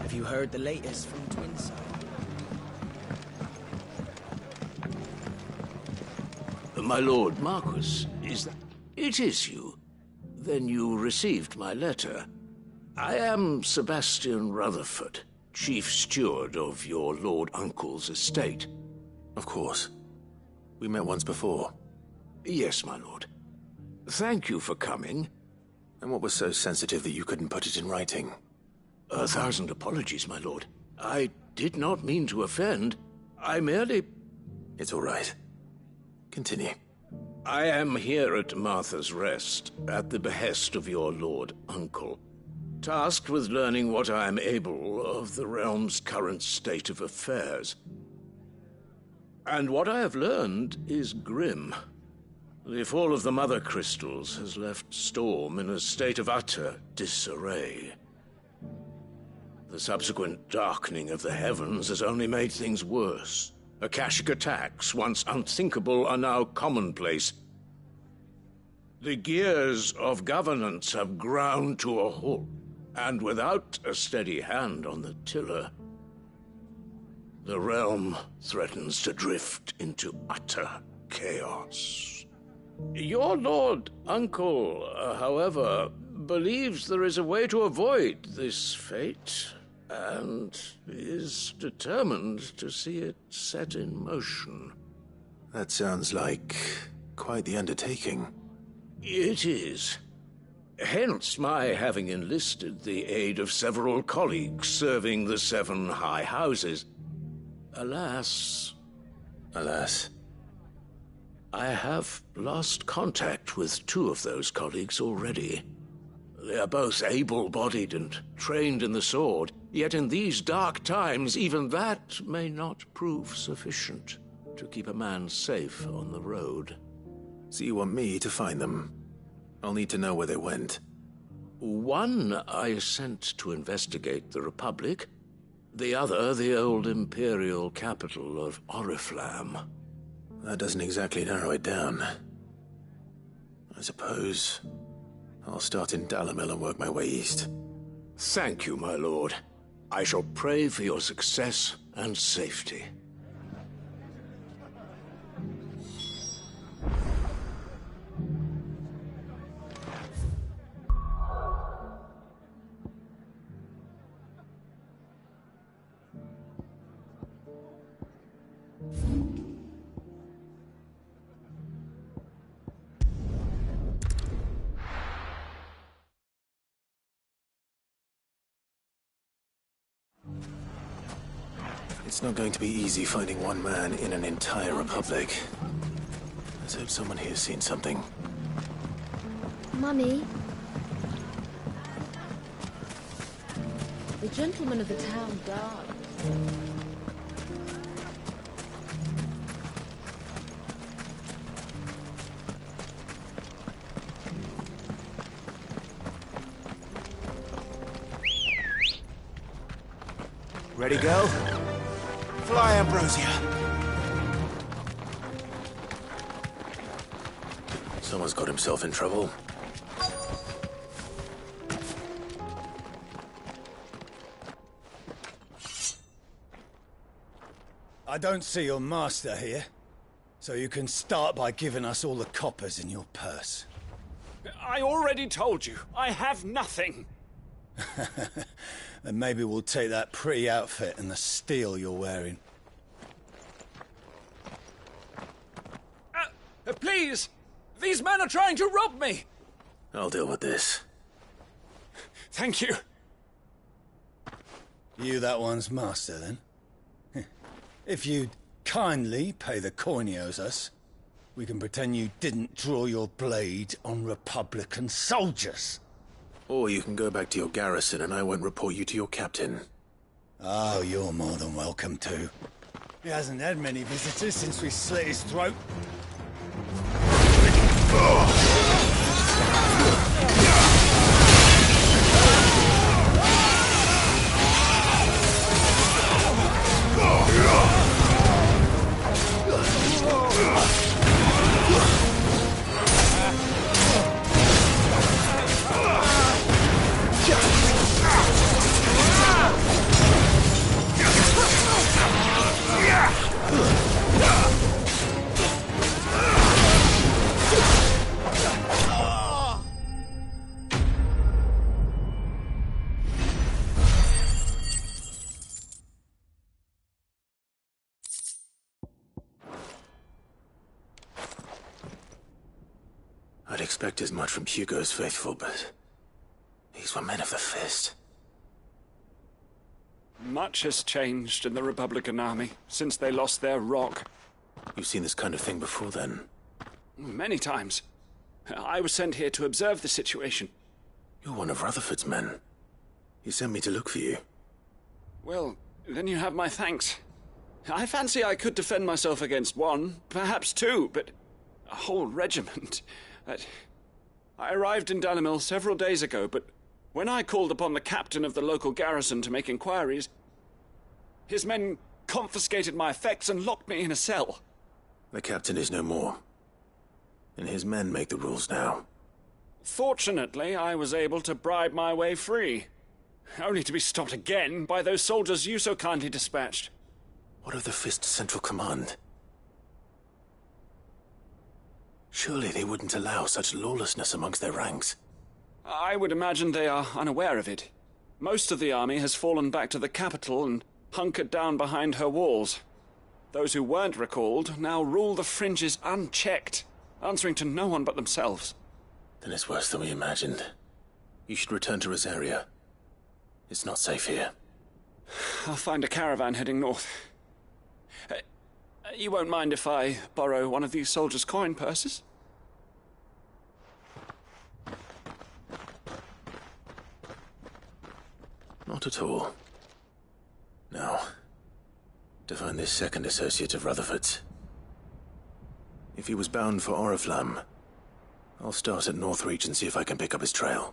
Have you heard the latest from Twinside? My lord Marquis, is that... It is you. Then you received my letter. I am Sebastian Rutherford, chief steward of your lord uncle's estate. Of course. We met once before. Yes, my lord. Thank you for coming. And what was so sensitive that you couldn't put it in writing? 1,000 apologies, my lord. I did not mean to offend. I merely... It's all right. Continue. I am here at Martha's Rest, at the behest of your lord uncle, tasked with learning what I am able of the realm's current state of affairs. And what I have learned is grim. The fall of the Mother Crystals has left Storm in a state of utter disarray. The subsequent darkening of the heavens has only made things worse. Akashic attacks, once unthinkable, are now commonplace. The gears of governance have ground to a halt, and without a steady hand on the tiller, the realm threatens to drift into utter chaos. Your lord uncle, however, believes there is a way to avoid this fate, and is determined to see it set in motion. That sounds like quite the undertaking. It is. Hence my having enlisted the aid of several colleagues serving the 7 high houses. Alas... Alas? I have lost contact with 2 of those colleagues already. They are both able-bodied and trained in the sword, yet in these dark times, even that may not prove sufficient to keep a man safe on the road. So you want me to find them? I'll need to know where they went. One I sent to investigate the Republic, the other the old Imperial capital of Oriflamme. That doesn't exactly narrow it down. I suppose I'll start in Dalimil and work my way east. Thank you, my lord. I shall pray for your success and safety. It's not going to be easy finding one man in an entire republic. Let's hope someone here's seen something. Mummy. The gentleman of the town guard. Ready, go? Fly, Ambrosia. Someone's got himself in trouble. I don't see your master here, so you can start by giving us all the coppers in your purse. I already told you, I have nothing. Then maybe we'll take that pretty outfit and the steel you're wearing. Please! These men are trying to rob me! I'll deal with this. Thank you. You that one's master, then? If you'd kindly pay the coin he owes us, we can pretend you didn't draw your blade on Republican soldiers. Or you can go back to your garrison and I won't report you to your captain. Oh, you're more than welcome to. He hasn't had many visitors since we slit his throat. I'd expect as much from Hugo's faithful, but these were men of the fist. Much has changed in the Republican army since they lost their rock. You've seen this kind of thing before, then? Many times. I was sent here to observe the situation. You're one of Rutherford's men. He sent me to look for you. Well, then you have my thanks. I fancy I could defend myself against one, perhaps two, but a whole regiment... I arrived in Dalimil several days ago, but when I called upon the captain of the local garrison to make inquiries, his men confiscated my effects and locked me in a cell. The captain is no more, and his men make the rules now. Fortunately, I was able to bribe my way free, only to be stopped again by those soldiers you so kindly dispatched. What of the Fist's central command? Surely they wouldn't allow such lawlessness amongst their ranks. I would imagine they are unaware of it. Most of the army has fallen back to the capital and hunkered down behind her walls. Those who weren't recalled now rule the fringes unchecked, answering to no one but themselves. Then it's worse than we imagined. You should return to Rosaria. It's not safe here. I'll find a caravan heading north. You won't mind if I borrow one of these soldiers' coin purses? Not at all. Now, to find this second associate of Rutherford's. If he was bound for Oriflamme, I'll start at Northreach and see if I can pick up his trail.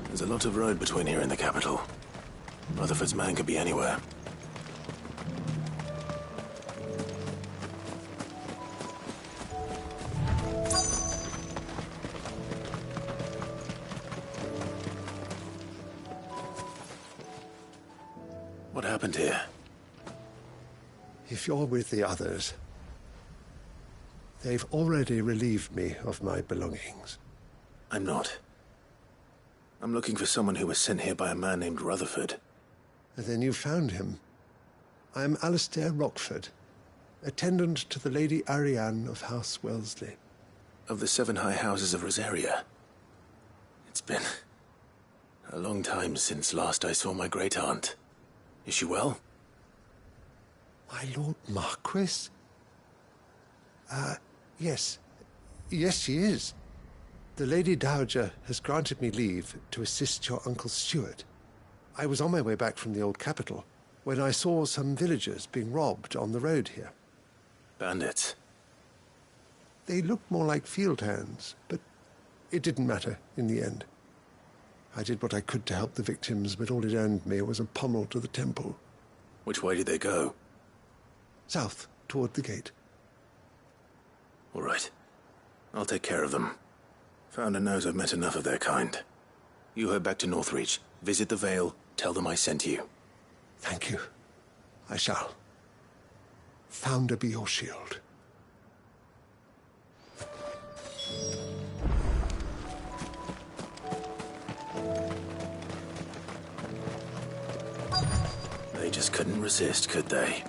There's a lot of road between here and the capital. Rutherford's man could be anywhere. What happened here? If you're with the others, they've already relieved me of my belongings. I'm not. I'm looking for someone who was sent here by a man named Rutherford. And then you found him. I am Alistair Rockford, attendant to the Lady Ariane of House Wellesley. Of the 7 high houses of Rosaria. It's been a long time since last I saw my great-aunt. Is she well? My Lord Marquis? Yes. Yes, she is. The Lady Dowager has granted me leave to assist your Uncle Stuart. I was on my way back from the old capital when I saw some villagers being robbed on the road here. Bandits? They looked more like field hands, but it didn't matter in the end. I did what I could to help the victims, but all it earned me was a pommel to the temple. Which way did they go? South, toward the gate. All right. I'll take care of them. Founder knows I've met enough of their kind. You head back to Northreach, visit the Vale, tell them I sent you. Thank you. I shall. Founder be your shield. They just couldn't resist, could they?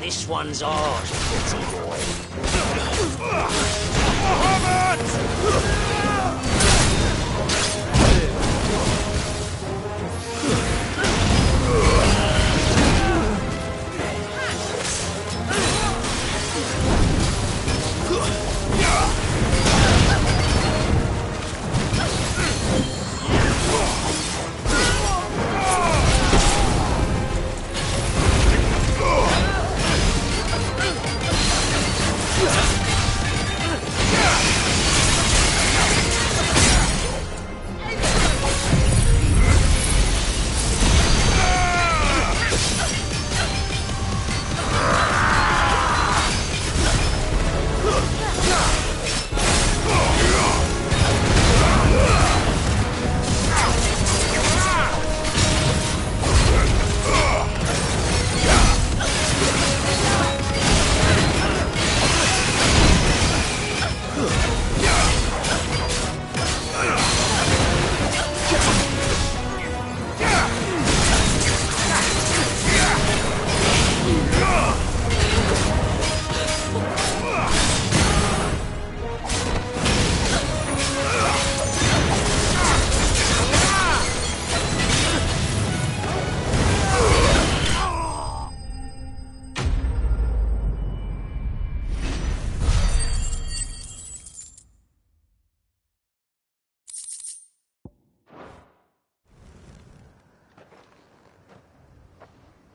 This one's ours, pretty boy.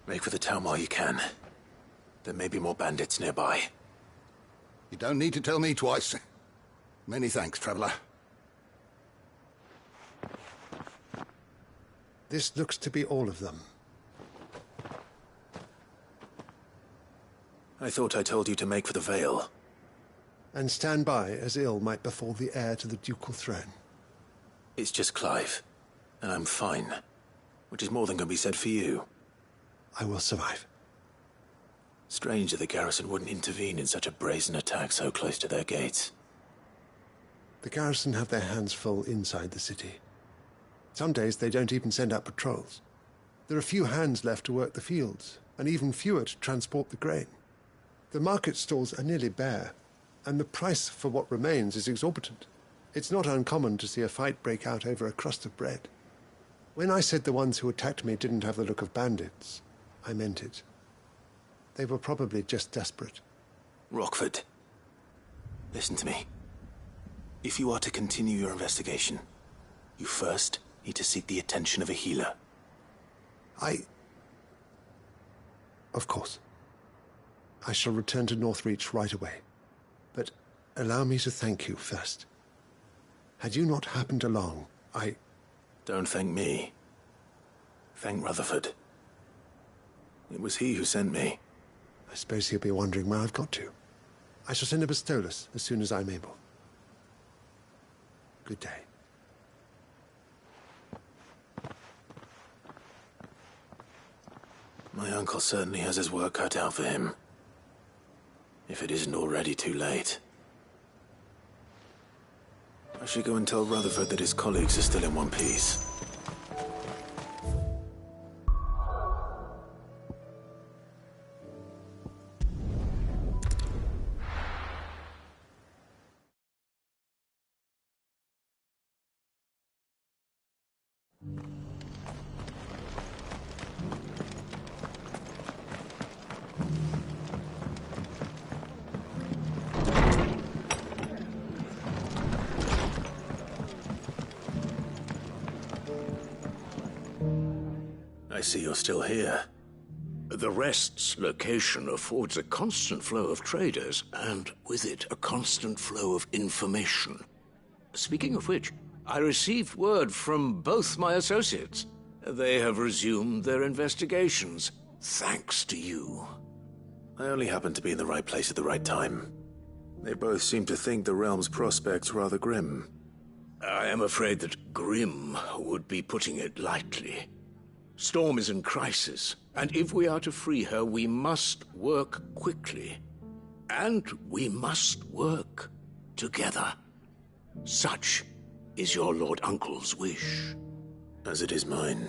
Make for the town while you can. There may be more bandits nearby. You don't need to tell me twice. Many thanks, traveler. This looks to be all of them. I thought I told you to make for the Vale. And stand by as ill might befall the heir to the ducal throne. It's just Clive, and I'm fine. Which is more than can be said for you. I will survive. Strange that the garrison wouldn't intervene in such a brazen attack so close to their gates. The garrison have their hands full inside the city. Some days they don't even send out patrols. There are few hands left to work the fields, and even fewer to transport the grain. The market stalls are nearly bare, and the price for what remains is exorbitant. It's not uncommon to see a fight break out over a crust of bread. When I said the ones who attacked me didn't have the look of bandits, I meant it. They were probably just desperate. Rockford, listen to me. If you are to continue your investigation, you first need to seek the attention of a healer. Of course. I shall return to Northreach right away. But allow me to thank you first. Had you not happened along, Don't thank me. Thank Rutherford. It was he who sent me. I suppose he'll be wondering where I've got to. I shall send a Bistolus as soon as I'm able. Good day. My uncle certainly has his work cut out for him. if it isn't already too late. I should go and tell Rutherford that his colleagues are still in one piece. I see you're still here. The Rest's location affords a constant flow of traders, and with it, a constant flow of information. Speaking of which, I received word from both my associates. They have resumed their investigations, thanks to you. I only happened to be in the right place at the right time. They both seem to think the realm's prospects rather grim. I am afraid that grim would be putting it lightly. Storm is in crisis, and if we are to free her, we must work quickly. And we must work together. Such is your Lord Uncle's wish. As it is mine.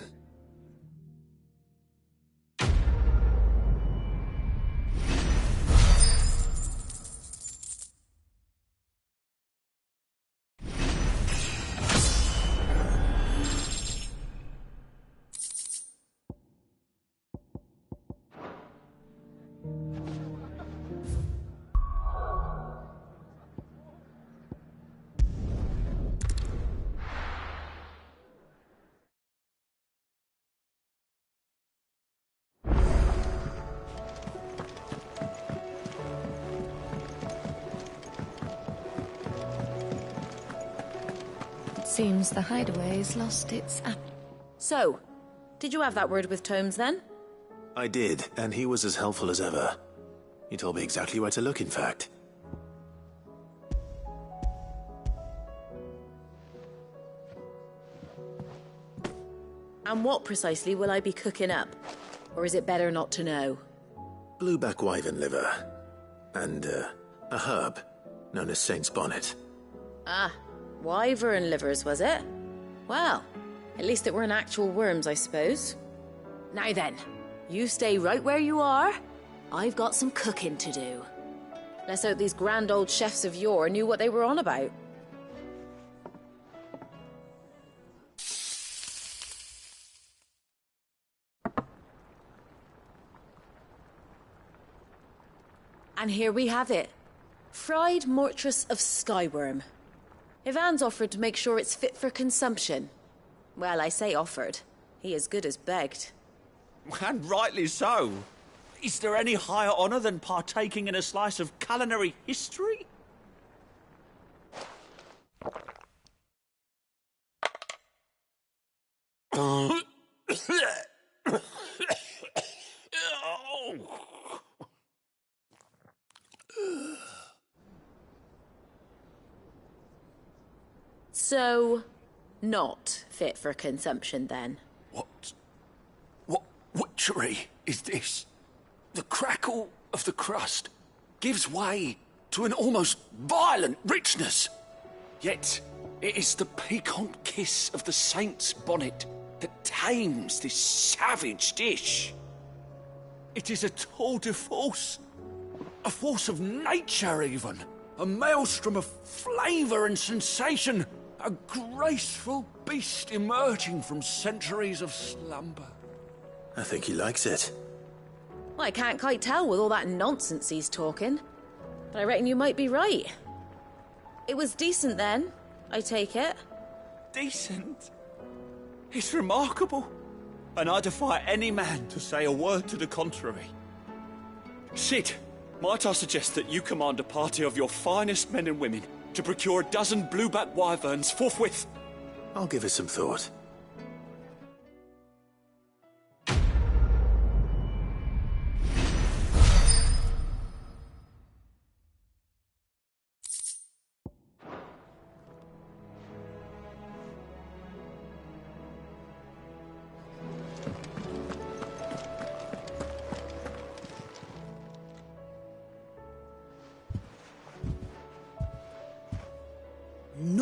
Seems the hideaway's lost its app. So, did you have that word with Tomes then? I did, and he was as helpful as ever. He told me exactly where to look, in fact. And what precisely will I be cooking up? Or is it better not to know? Blueback wyvern liver. And, a herb known as Saint's Bonnet. Ah, wyvern livers, was it? Well, at least it weren't actual worms, I suppose. Now then, you stay right where you are. I've got some cooking to do. Let's hope these grand old chefs of yore knew what they were on about. And here we have it. Fried mortress of skyworm. Ivan's offered to make sure it's fit for consumption. Well, I say offered. He as good as begged. And rightly so. Is there any higher honor than partaking in a slice of culinary history? So, not fit for consumption then? What witchery is this? The crackle of the crust gives way to an almost violent richness. Yet, it is the piquant kiss of the saint's bonnet that tames this savage dish. It is a tour de force. A force of nature, even. A maelstrom of flavour and sensation. A graceful beast emerging from centuries of slumber. I think he likes it. Well, I can't quite tell with all that nonsense he's talking. But I reckon you might be right. It was decent then, I take it. Decent? It's remarkable. And I defy any man to say a word to the contrary. Sid, might I suggest that you command a party of your finest men and women to procure a dozen blueback wyverns forthwith? I'll give it some thought.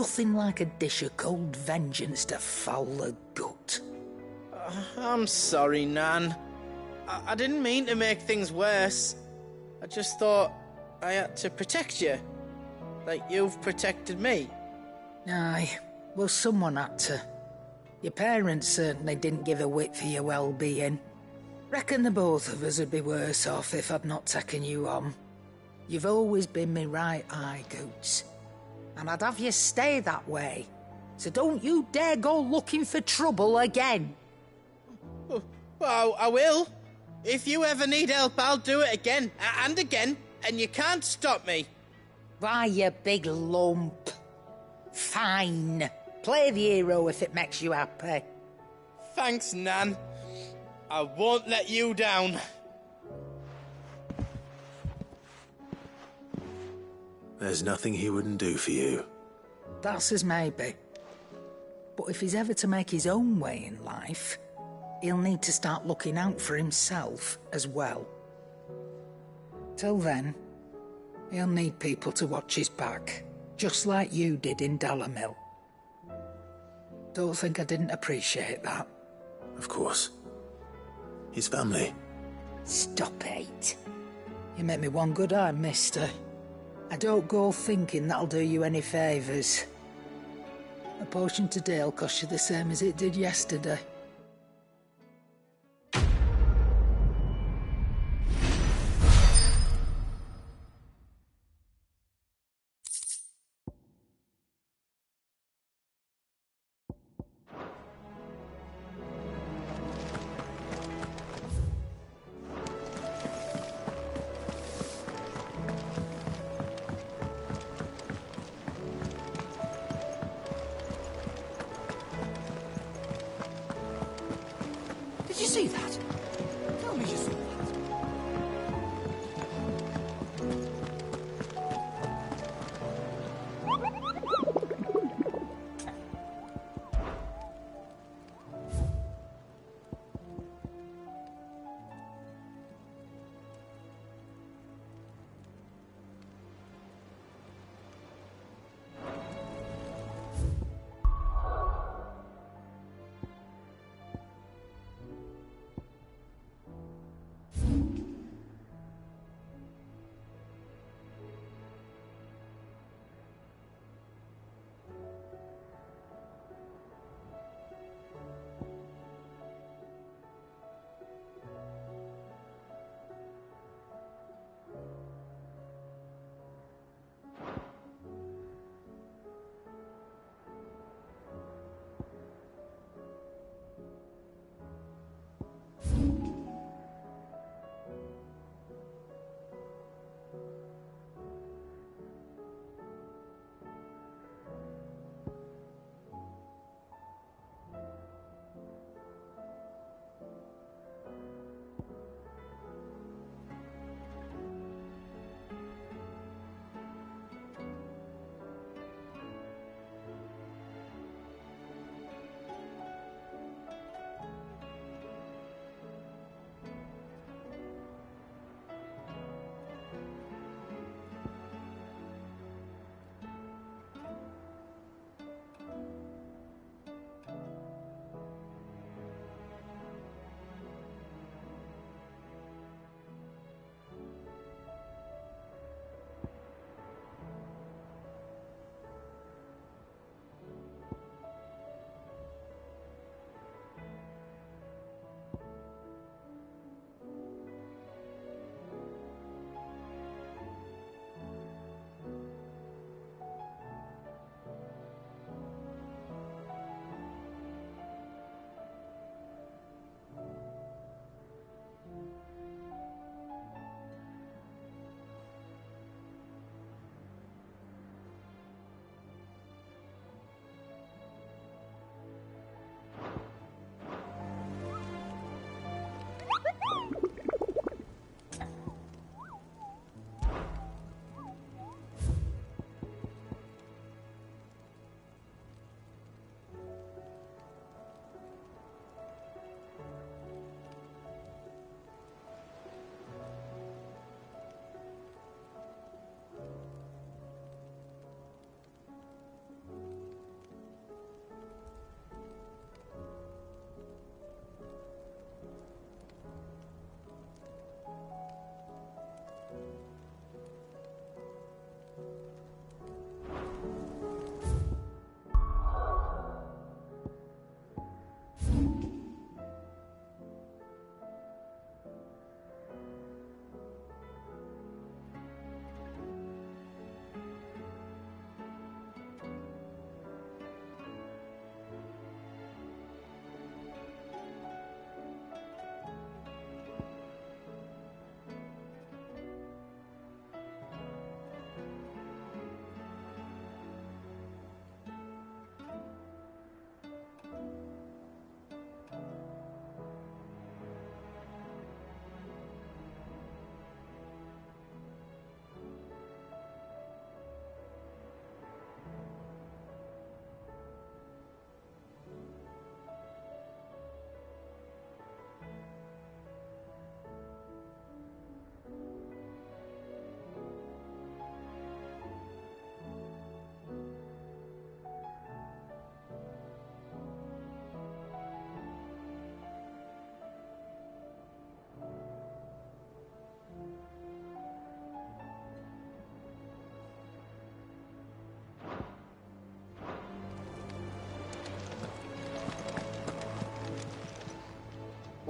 nothing like a dish of cold vengeance to foul the gut. I'm sorry, Nan. I didn't mean to make things worse. I just thought I had to protect you. Like you've protected me. Aye, well, someone had to. Your parents certainly didn't give a whit for your well-being. Reckon the both of us would be worse off if I'd not taken you on. You've always been me right eye, Goots. And I'd have you stay that way. So don't you dare go looking for trouble again. Well, I will. If you ever need help, I'll do it again and again, and you can't stop me. Why, you big lump. Fine. Play the hero if it makes you happy. Thanks, Nan. I won't let you down. There's nothing he wouldn't do for you. That's as maybe. But if he's ever to make his own way in life, he'll need to start looking out for himself as well. Till then, he'll need people to watch his back, just like you did in Dalamil. Don't think I didn't appreciate that. Of course. His family. Stop it. You make me one good eye, mister. I don't go thinking that'll do you any favours. A potion today'll cost you the same as it did yesterday. Did you see that? Tell me you saw that.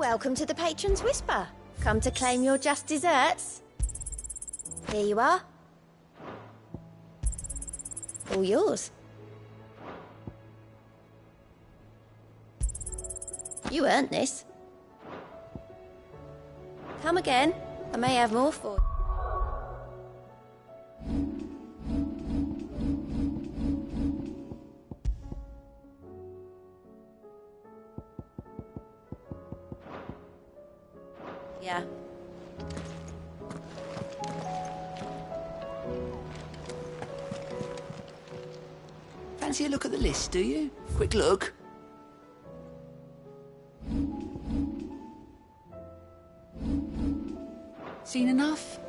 Welcome to the Patron's Whisper. Come to claim your just desserts. Here you are. All yours. You earned this. Come again. I may have more for you. Yeah. Fancy a look at the list, do you? Quick look. Seen enough?